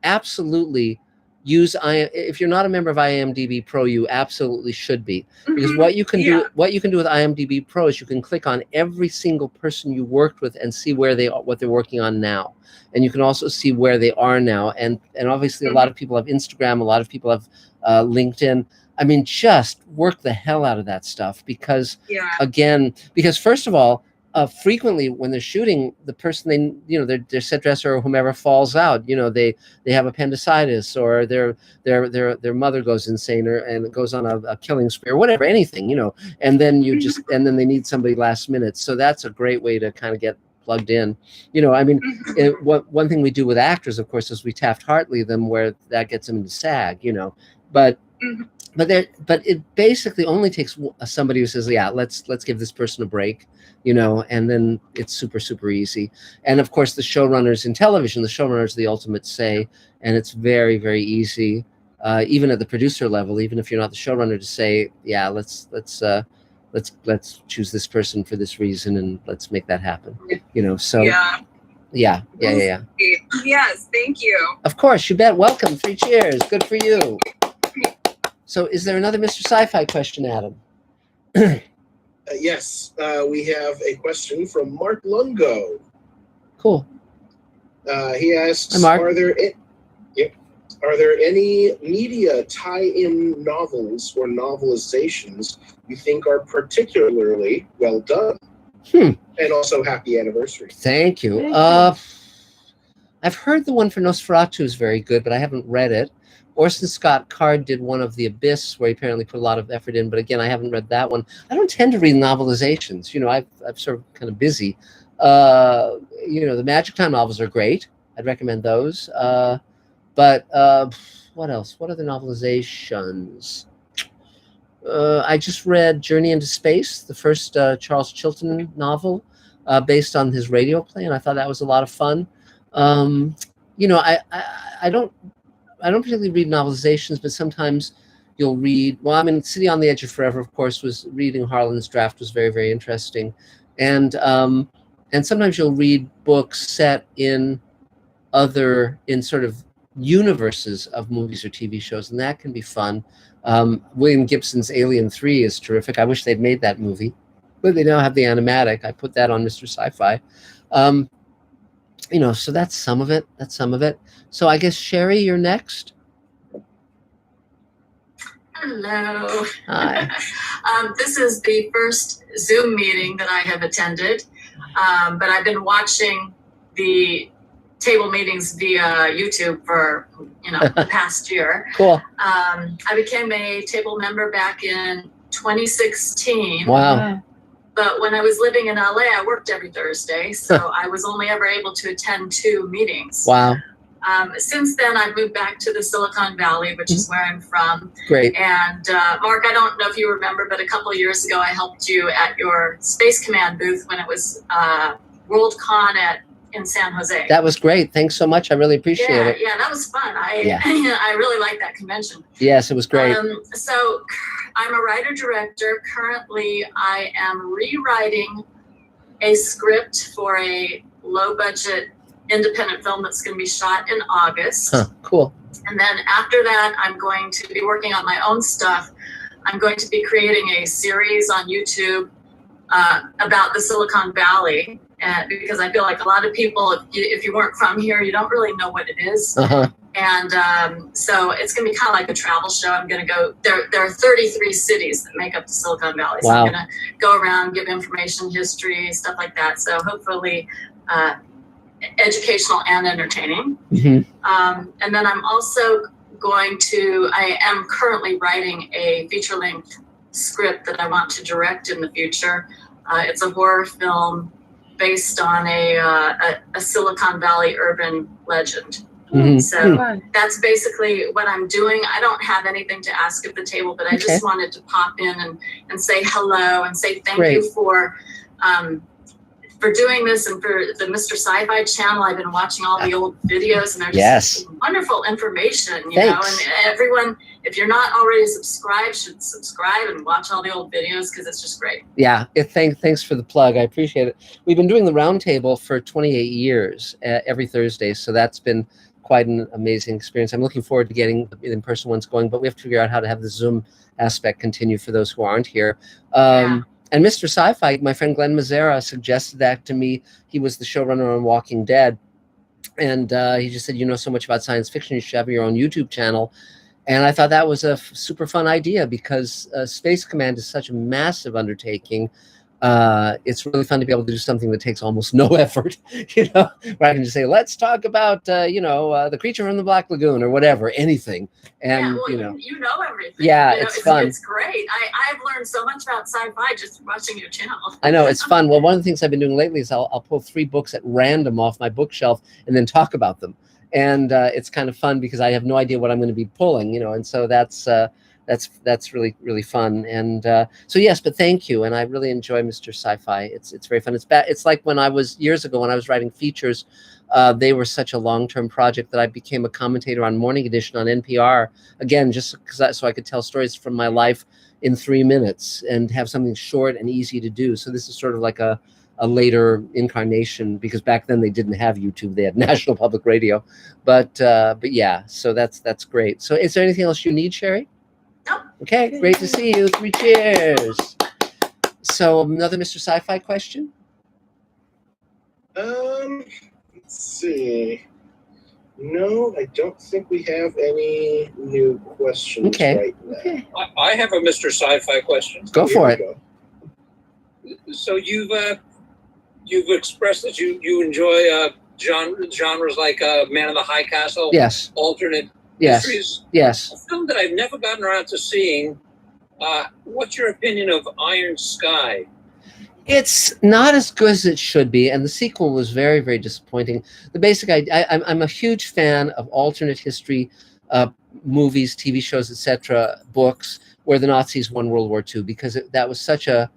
absolutely use if you're not a member of IMDb Pro, you absolutely should be, because what you can do with IMDb Pro is you can click on every single person you worked with and see what they're working on now, and you can also see where they are now. And obviously, a lot of people have Instagram, a lot of people have LinkedIn. I mean, just work the hell out of that stuff, because because first of all, frequently when they're shooting, the person their set dresser or whomever falls out. You know, they have appendicitis, or their mother goes insane, and goes on a killing spree, or whatever, anything, you know. And then and then they need somebody last minute. So that's a great way to kind of get plugged in. You know, I mean, one thing we do with actors, of course, is we Taft-Hartley them, where that gets them into SAG. You know, but it basically only takes somebody who says, yeah, let's give this person a break, you know, and then it's super, super easy. And of course, the showrunners in television, the showrunners are the ultimate say, and it's very, very easy, even at the producer level, even if you're not the showrunner, to say, yeah, let's choose this person for this reason, and let's make that happen, you know. So yeah. Yes, thank you. Of course, you bet. Welcome. 3 cheers. Good for you. So is there another Mr. Sci-Fi question, Adam? Yes, we have a question from Mark Lungo. Cool. He asks, hi, Mark. Are there any media tie-in novels or novelizations you think are particularly well done? And also, happy anniversary. Thank you. I've heard the one for Nosferatu is very good, but I haven't read it. Orson Scott Card did one of The Abyss, where he apparently put a lot of effort in, but again, I haven't read that one. I don't tend to read novelizations. You know, I'm sort of kind of busy. You know, the Magic Time novels are great. I'd recommend those. But what else? What other novelizations? I just read Journey into Space, the first Charles Chilton novel, based on his radio play, and I thought that was a lot of fun. You know, I don't particularly read novelizations, but sometimes you'll read. Well, I mean, City on the Edge of Forever, of course, was reading Harlan's Draft was very, very interesting, and sometimes you'll read books set in sort of universes of movies or TV shows, and that can be fun. William Gibson's Alien 3 is terrific. I wish they'd made that movie, but they now have the animatic. I put that on Mr. Sci-Fi. You know, so that's some of it. So I guess, Sherry, you're next. Hello. Hi. This is the first Zoom meeting that I have attended, but I've been watching the table meetings via YouTube for, the past year. Cool. I became a table member back in 2016. Wow. But when I was living in LA, I worked every Thursday, so I was only ever able to attend 2 meetings. Wow. Since then, I've moved back to the Silicon Valley, which is where I'm from. Great. And Mark, I don't know if you remember, but a couple of years ago, I helped you at your Space Command booth when it was Worldcon in San Jose. That was great. Thanks so much. I really appreciate it. Yeah, that was fun. I really liked that convention. Yes, it was great. So I'm a writer-director. Currently, I am rewriting a script for a low-budget independent film that's going to be shot in August. Cool. And then after that, I'm going to be working on my own stuff. I'm going to be creating a series on YouTube about the Silicon Valley, because I feel like a lot of people, if you weren't from here, you don't really know what it is. And so it's going to be kind of like a travel show. I'm going to go, there are 33 cities that make up the Silicon Valley. So I'm going to go around, give information, history, stuff like that. So hopefully educational and entertaining. And then I'm also I am currently writing a feature-length script that I want to direct in the future. It's a horror film based on a Silicon Valley urban legend. So that's basically what I'm doing. I don't have anything to ask at the table, but I just wanted to pop in and say hello and say thank you for doing this, and for the Mr. Sci-Fi channel. I've been watching all the old videos, and there's just wonderful information, you know, and everyone, if you're not already subscribed, should subscribe and watch all the old videos, because it's just great. Yeah, thanks for the plug. I appreciate it. We've been doing the roundtable for 28 years every Thursday, so that's been quite an amazing experience. I'm looking forward to getting the in-person ones going, but we have to figure out how to have the Zoom aspect continue for those who aren't here. And Mr. Sci-Fi, my friend Glenn Mazzara suggested that to me. He was the showrunner on Walking Dead. And he just said, you know so much about science fiction, you should have your own YouTube channel. And I thought that was a super fun idea, because Space Command is such a massive undertaking. It's really fun to be able to do something that takes almost no effort, you know, where I can just say, let's talk about, the creature from the Black Lagoon or whatever, anything. And, you know everything. Yeah, you know, it's fun. It's great. I've learned so much about sci-fi just watching your channel. I know, it's fun. Well, one of the things I've been doing lately is I'll pull 3 books at random off my bookshelf and then talk about them. And it's kind of fun, because I have no idea what I'm going to be pulling, you know, and so that's really, really fun. And so yes, but thank you. And I really enjoy Mr. Sci-Fi. It's very fun. It's like when I was years ago when I was writing features, they were such a long-term project that I became a commentator on Morning Edition on NPR, again, just so I could tell stories from my life in 3 minutes and have something short and easy to do. So this is sort of like a later incarnation, because back then they didn't have YouTube. They had National Public Radio. But yeah, so that's great. So is there anything else you need, Sherry? No. Okay, great to see you. 3 cheers. So another Mr. Sci-Fi question? Let's see. No, I don't think we have any new questions right now. Okay. I have a Mr. Sci-Fi question. Go for it. So you've expressed that you enjoy genres like Man in the High Castle. Yes. Alternate Yes. histories. Yes. A film that I've never gotten around to seeing. What's your opinion of Iron Sky? It's not as good as it should be, and the sequel was very, very disappointing. The basic idea, I'm a huge fan of alternate history movies, TV shows, etc., books where the Nazis won World War II, because that was such a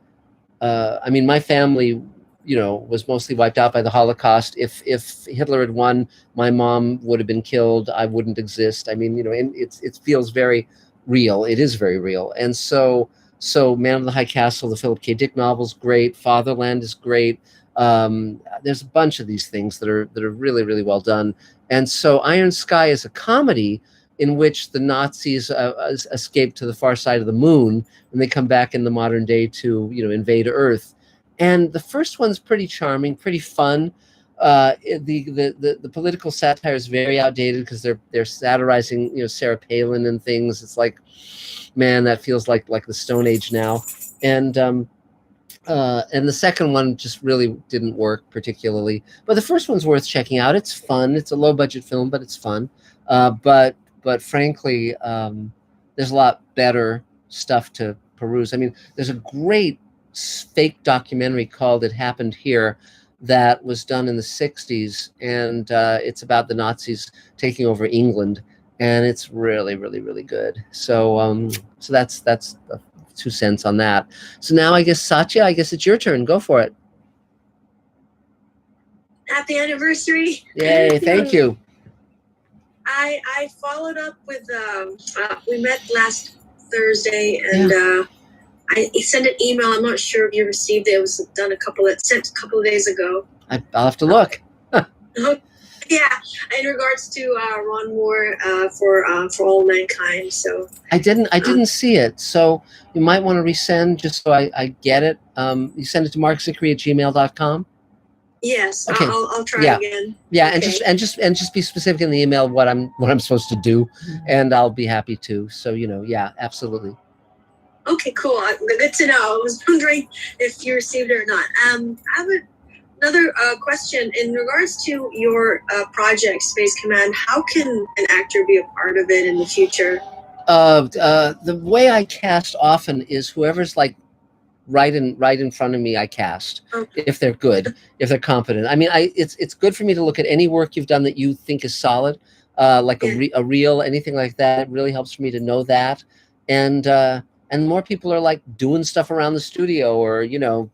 my family, was mostly wiped out by the Holocaust. If Hitler had won, my mom would have been killed. I wouldn't exist. And it feels very real. It is very real. And so Man of the High Castle, the Philip K. Dick novel's great. Fatherland is great. There's a bunch of these things that are really, really well done. And so Iron Sky is a comedy in which the Nazis escape to the far side of the moon, and they come back in the modern day to invade Earth. And the first one's pretty charming, pretty fun. The political satire is very outdated because they're satirizing Sarah Palin and things. It's like, man, that feels like the Stone Age now. And the second one just really didn't work particularly. But the first one's worth checking out. It's fun. It's a low budget film, but it's fun. But frankly, there's a lot better stuff to peruse. There's a great fake documentary called It Happened Here that was done in the 60s, and it's about the Nazis taking over England, and it's really, really, really good. So that's 2 cents on that. So now I guess, Satya, it's your turn. Go for it. Happy anniversary. Yay, thank you. I followed up with, we met last Thursday, and I sent an email. I'm not sure if you received it. It was done sent a couple of days ago. I'll have to look. Yeah, in regards to Ron Moore for All Mankind. So I didn't see it, so you might want to resend just so I get it. You send it to markzicree@gmail.com. Yes, Okay. I'll try Yeah. again. Yeah, Okay. and just be specific in the email what I'm supposed to do, and I'll be happy to. So yeah, absolutely. Okay, cool. Good to know. I was wondering if you received it or not. I have another question in regards to your project, Space Command. How can an actor be a part of it in the future? The way I cast often is whoever's like right in front of me, I cast. If they're good, if they're competent. I mean, it's good for me to look at any work you've done that you think is solid, like a reel, anything like that. It really helps for me to know that, and more people are like doing stuff around the studio or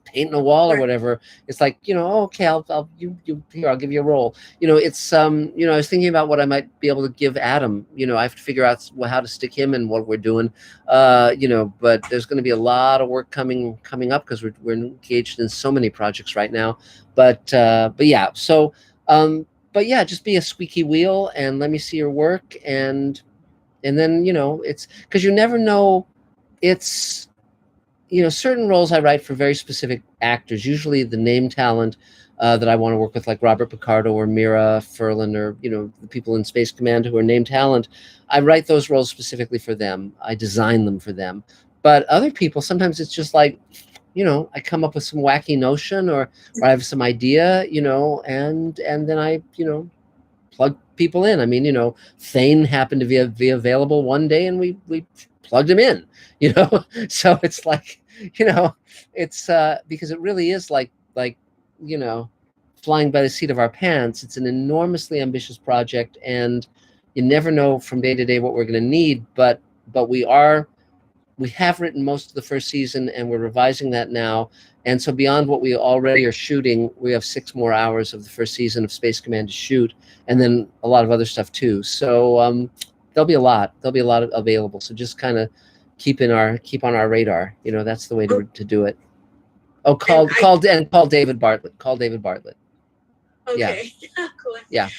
painting a wall or whatever. It's like okay, I'll give you a role. It's I was thinking about what I might be able to give Adam. I have to figure out how to stick him in what we're doing. But there's going to be a lot of work coming up because we're engaged in so many projects right now. But yeah, so but yeah, just be a squeaky wheel and let me see your work, and then it's because you never know. It's certain roles I write for very specific actors, usually the name talent that I want to work with, like Robert Picardo or Mira Furlan, or the people in Space Command who are name talent. I write those roles specifically for them. I design them for them. But other people, sometimes it's just like, I come up with some wacky notion, or I have some idea, and then I plug people in. I mean, Thane happened to be available one day, and we plugged him in. So it's like, it's because it really is like flying by the seat of our pants. It's an enormously ambitious project, and you never know from day to day what we're going to need. But we have written most of the first season, and we're revising that now. And so beyond what we already are shooting, we have 6 more hours of the first season of Space Command to shoot, and then a lot of other stuff too. So there'll be a lot available. So just kind of keep on our radar. That's the way to do it. Oh, call David Bartlett. Call David Bartlett. Okay. Yeah. Cool. Yeah.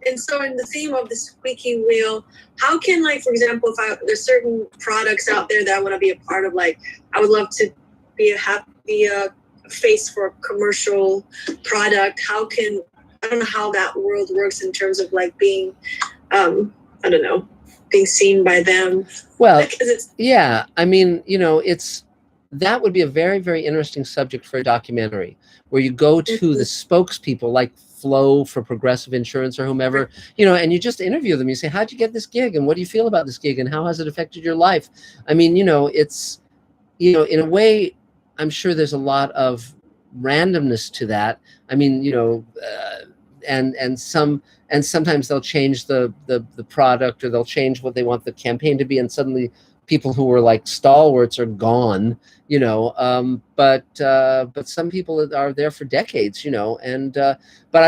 And so in the theme of the squeaky wheel, how can, like, for example, there's certain products out there that I want to be a part of, like I would love to be a face for a commercial product. I don't know how that world works in terms of like being, I don't know, being seen by them. Well, yeah, I mean, that would be a very, very interesting subject for a documentary where you go to the spokespeople like Flo for Progressive Insurance or whomever, and you just interview them. You say, how'd you get this gig? And what do you feel about this gig? And how has it affected your life? I mean, it's, in a way, I'm sure there's a lot of randomness to that. I mean, and sometimes they'll change the product, or they'll change what they want the campaign to be, and suddenly people who were like stalwarts are gone, but some people are there for decades, and but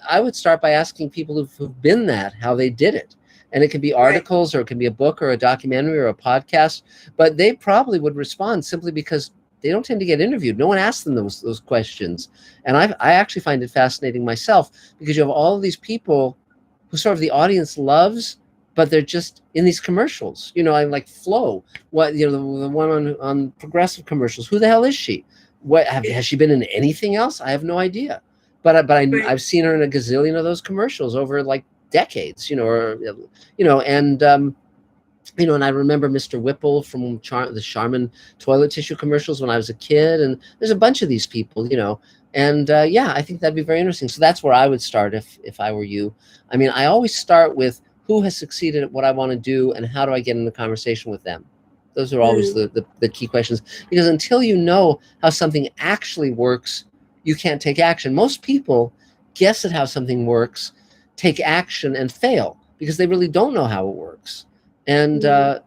I would start by asking people who've been that, how they did it. And it can be articles, or it can be a book or a documentary or a podcast, but they probably would respond simply because they don't tend to get interviewed. No one asks them those questions. And I actually find it fascinating myself, because you have all of these people who sort of the audience loves, but they're just in these commercials. I like Flo, the one on Progressive commercials. Who the hell is she? Has she been in anything else? I have no idea. But I've seen her in a gazillion of those commercials over like decades, and and I remember Mr. Whipple from the Charmin toilet tissue commercials when I was a kid. And there's a bunch of these people, and yeah, I think that'd be very interesting. So that's where I would start if I were you. I mean, I always start with who has succeeded at what I want to do, and how do I get in the conversation with them? Those are always the key questions, because until you know how something actually works, you can't take action. Most people guess at how something works, take action, and fail because they really don't know how it works. And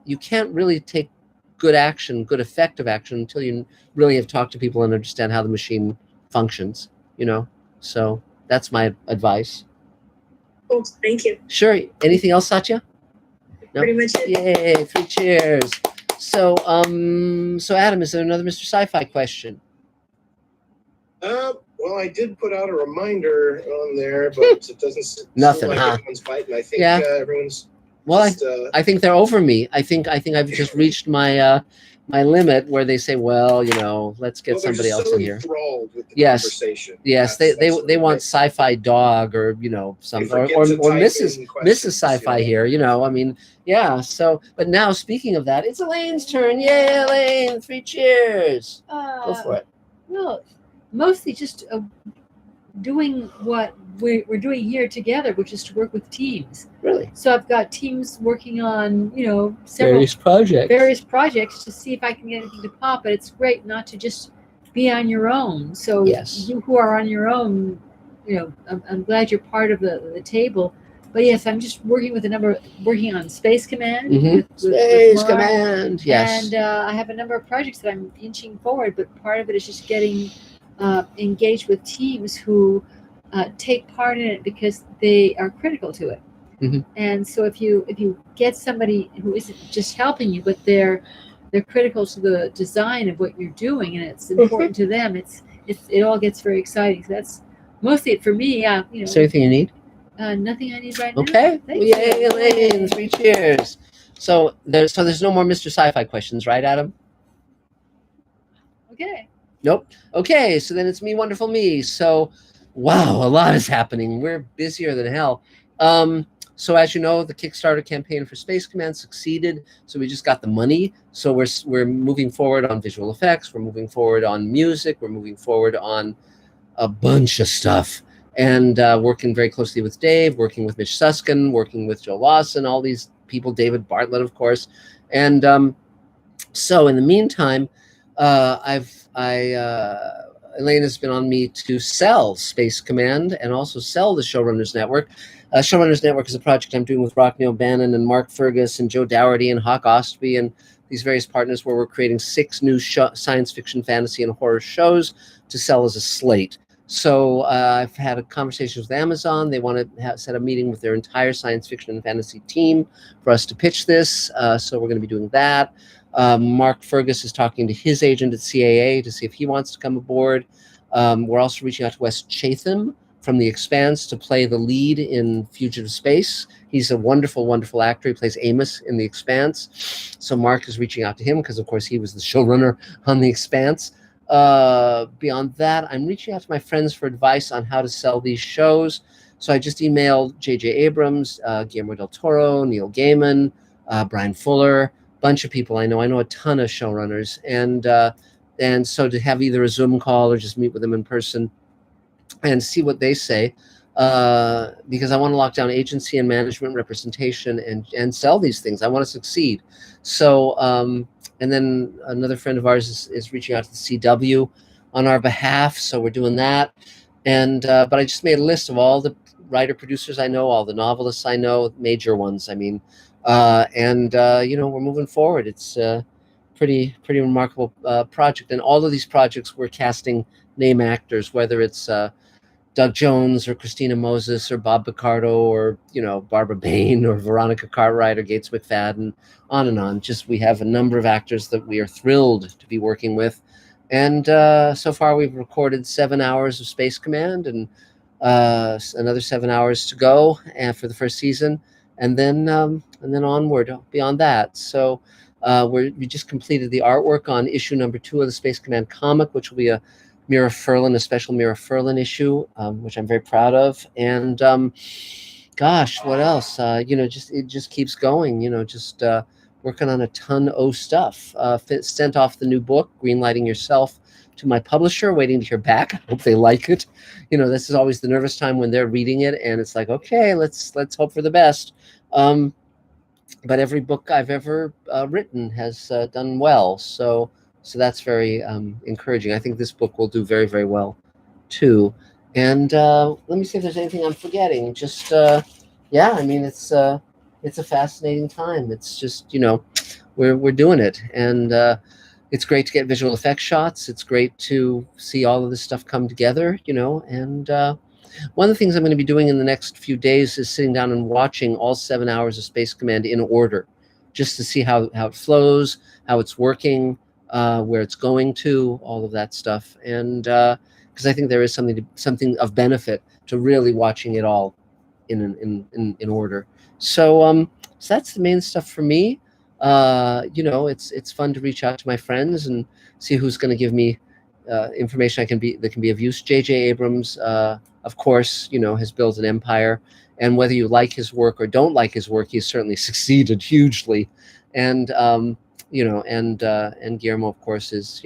you can't really take good effective action until you really have talked to people and understand how the machine functions, So that's my advice. Cool. Thank you. Sure. Anything else, Satya? No? Pretty much it. Yay, 3 cheers. So Adam, is there another Mr. Sci-Fi question? Well, I did put out a reminder on there, but it doesn't seem Nothing, like huh? everyone's biting. I think everyone's. Well, just, I think they're over me. I think I've just reached my my limit where they say, well, let's get somebody else in here. Enthralled with the Yes, conversation. yes, they want Sci-Fi Dog or some or Mrs. Sci-Fi here. I mean, yeah. So, but now speaking of that, it's Elaine's turn. Yay, Elaine! 3 cheers. Go for it. Well, mostly just doing what we're doing here together, which is to work with teams. Really? So I've got teams working on, several various projects to see if I can get anything to pop. But it's great not to just be on your own. So yes, you who are on your own, I'm glad you're part of the table. But yes, I'm just working on Space Command. Mm-hmm. Space Command, yes. And I have a number of projects that I'm inching forward, but part of it is just getting engaged with teams who take part in it because they are critical to it. Mm-hmm. And so if you get somebody who isn't just helping you, but they're critical to the design of what you're doing, and it's important to them, it all gets very exciting. So that's mostly it for me. Is there anything you need? Nothing I need right now. Okay. Yay, Elaine! 3 cheers. So there's no more Mr. Sci-Fi questions, right, Adam? Okay. Nope. Okay, so then it's me, wonderful me. So, wow, a lot is happening. We're busier than hell. So as you know, the Kickstarter campaign for Space Command succeeded. So we just got the money. So we're moving forward on visual effects. We're moving forward on music. We're moving forward on a bunch of stuff. And working very closely with Dave, working with Mitch Suskin, working with Joe Lawson, all these people, David Bartlett, of course. And so in the meantime, Elaine has been on me to sell Space Command and also sell the Showrunners Network. Showrunners Network is a project I'm doing with Rockne O'Bannon and Mark Fergus and Joe Dougherty and Hawk Ostby and these various partners, where we're creating 6 new science fiction, fantasy, and horror shows to sell as a slate. So I've had a conversation with Amazon. They want to set a meeting with their entire science fiction and fantasy team for us to pitch this. So we're going to be doing that. Mark Fergus is talking to his agent at CAA to see if he wants to come aboard. We're also reaching out to Wes Chatham from The Expanse to play the lead in Fugitive Space. He's a wonderful, wonderful actor. He plays Amos in The Expanse. So Mark is reaching out to him because, of course, he was the showrunner on The Expanse. Beyond that, I'm reaching out to my friends for advice on how to sell these shows. So I just emailed J.J. Abrams, Guillermo del Toro, Neil Gaiman, Brian Fuller, bunch of people I know. I know a ton of showrunners, and so to have either a Zoom call or just meet with them in person and see what they say, because I want to lock down agency and management representation and sell these things. I want to succeed. So, and then another friend of ours is reaching out to the CW on our behalf. So we're doing that. And, but I just made a list of all the writer producers I know, all the novelists I know, major ones, I mean, we're moving forward. It's a pretty remarkable project. And all of these projects, we're casting name actors, whether it's Doug Jones or Christina Moses or Bob Picardo or, Barbara Bain or Veronica Cartwright or Gates McFadden, on and on. Just we have a number of actors that we are thrilled to be working with. And so far we've recorded 7 hours of Space Command and another 7 hours to go for the first season. And then onward beyond that. So we just completed the artwork on issue number 2 of the Space Command comic, which will be a special Mira Furlan issue, which I'm very proud of. And gosh, what else? It just keeps going. Working on a ton of stuff. Sent off the new book, Greenlighting Yourself, to my publisher, waiting to hear back. I hope they like it. This is always the nervous time when they're reading it, and it's like, okay, let's hope for the best. But every book I've ever written has done well, so that's very encouraging. I think this book will do very, very well too. And let me see if there's anything I'm forgetting. Just it's a fascinating time. It's just we're doing it, and it's great to get visual effects shots. It's great to see all of this stuff come together, and one of the things I'm going to be doing in the next few days is sitting down and watching all 7 hours of Space Command in order, just to see how it flows, how it's working, where it's going to, all of that stuff. And because because I think there is something of benefit to really watching it all in order. So so that's the main stuff for me. It's fun to reach out to my friends and see who's going to give me information that can be of use. J.J. Abrams, of course, has built an empire, and whether you like his work or don't like his work, he's certainly succeeded hugely. And and Guillermo, of course, is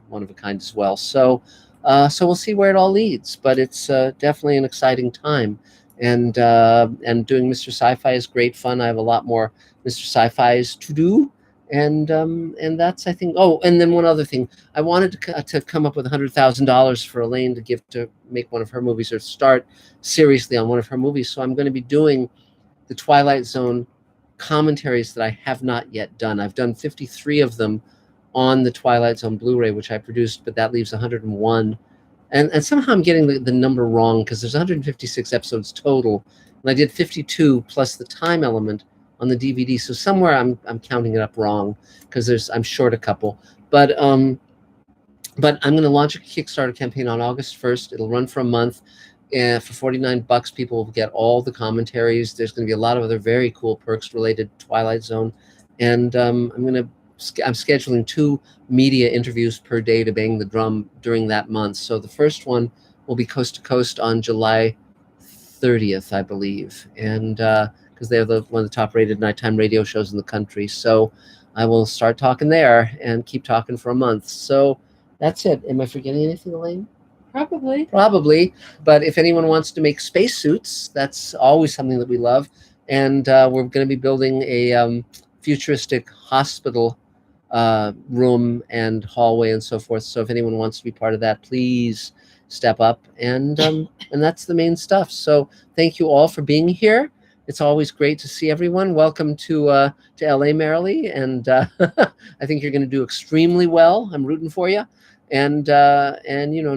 one of a kind as well. So we'll see where it all leads, but it's definitely an exciting time. And doing Mr. Sci-Fi is great fun. I have a lot more Mr. Sci-Fis to do, and that's, I think. Oh, and then one other thing, I wanted to come up with $100,000 for Elaine to give to make one of her movies or start seriously on one of her movies. So I'm going to be doing the Twilight Zone commentaries that I have not yet done. I've done 53 of them on the Twilight Zone Blu-ray, which I produced, but that leaves 101. And somehow I'm getting the number wrong, because there's 156 episodes total, and I did 52 plus the time element on the DVD. So somewhere I'm counting it up wrong, because I'm short a couple. But I'm going to launch a Kickstarter campaign on August 1st. It'll run for a month. And for $49, people will get all the commentaries. There's going to be a lot of other very cool perks related to Twilight Zone, and I'm scheduling 2 media interviews per day to bang the drum during that month. So the first one will be Coast to Coast on July 30th, I believe, and because they're one of the top-rated nighttime radio shows in the country. So I will start talking there and keep talking for a month. So that's it. Am I forgetting anything, Elaine? Probably. But if anyone wants to make spacesuits, that's always something that we love. And we're going to be building a futuristic hospital room and hallway and so forth. So if anyone wants to be part of that, please step up. And that's the main stuff. So thank you all for being here. It's always great to see everyone. Welcome to LA, Marilee. And I think you're going to do extremely well. I'm rooting for you. And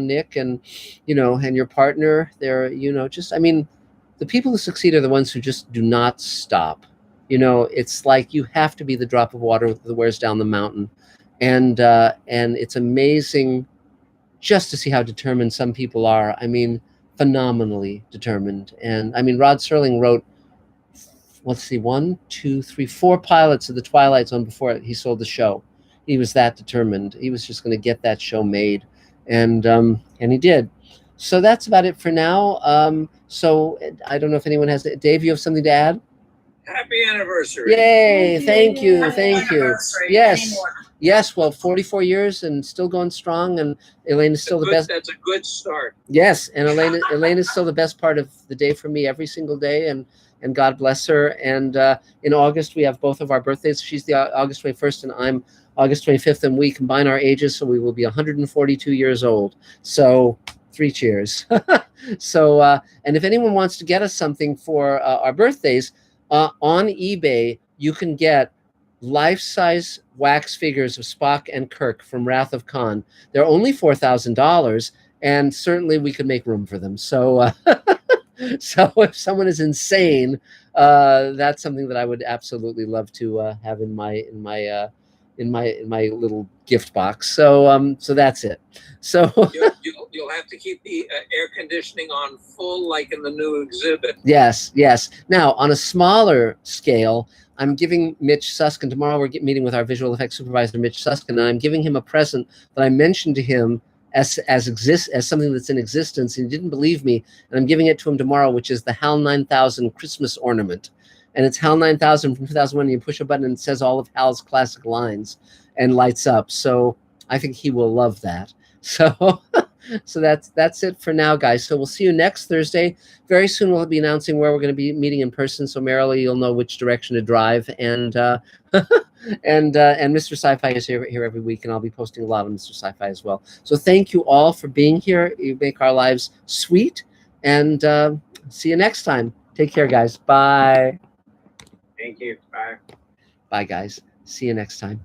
Nick and and your partner, they're the people who succeed are the ones who just do not stop. It's like you have to be the drop of water that wears down the mountain, and it's amazing just to see how determined some people are. I mean, phenomenally determined. And I mean, Rod Serling wrote, let's see, 1, 2, 3, 4 pilots of the Twilight Zone before he sold the show. He was that determined. He was just going to get that show made, and he did. So that's about it for now. So I don't know if anyone has. Dave, you have something to add? Happy anniversary! Yay! Thank you. Yes. Anymore. Yes. Well, 44 years and still going strong, and Elaine is still the best. That's a good start. Yes, and Elaine is still the best part of the day for me every single day, and God bless her. And in August we have both of our birthdays. She's the August 21st, and I'm August 25th, and we combine our ages, so we will be 142 years old. So 3 cheers. So, and if anyone wants to get us something for our birthdays, on eBay, you can get life-size wax figures of Spock and Kirk from Wrath of Khan. They're only $4,000, and certainly we could make room for them. So, so if someone is insane, that's something that I would absolutely love to have in my little gift box. So so that's it. So you'll have to keep the air conditioning on full, like in the new exhibit. Yes. Now, on a smaller scale, I'm giving Mitch Suskin, tomorrow we're meeting with our visual effects supervisor, Mitch Suskin, and I'm giving him a present that I mentioned to him as something that's in existence, and he didn't believe me, and I'm giving it to him tomorrow, which is the HAL 9000 Christmas ornament. And it's HAL 9000 from 2001, and you push a button and it says all of HAL's classic lines and lights up. So I think he will love that. So so that's it for now, guys. So we'll see you next Thursday. Very soon we'll be announcing where we're going to be meeting in person. So Marilee, you'll know which direction to drive. And and Mr. Sci-Fi is here every week, and I'll be posting a lot of Mr. Sci-Fi as well. So thank you all for being here. You make our lives sweet. And see you next time. Take care, guys. Bye. Thank you. Bye. Bye, guys. See you next time.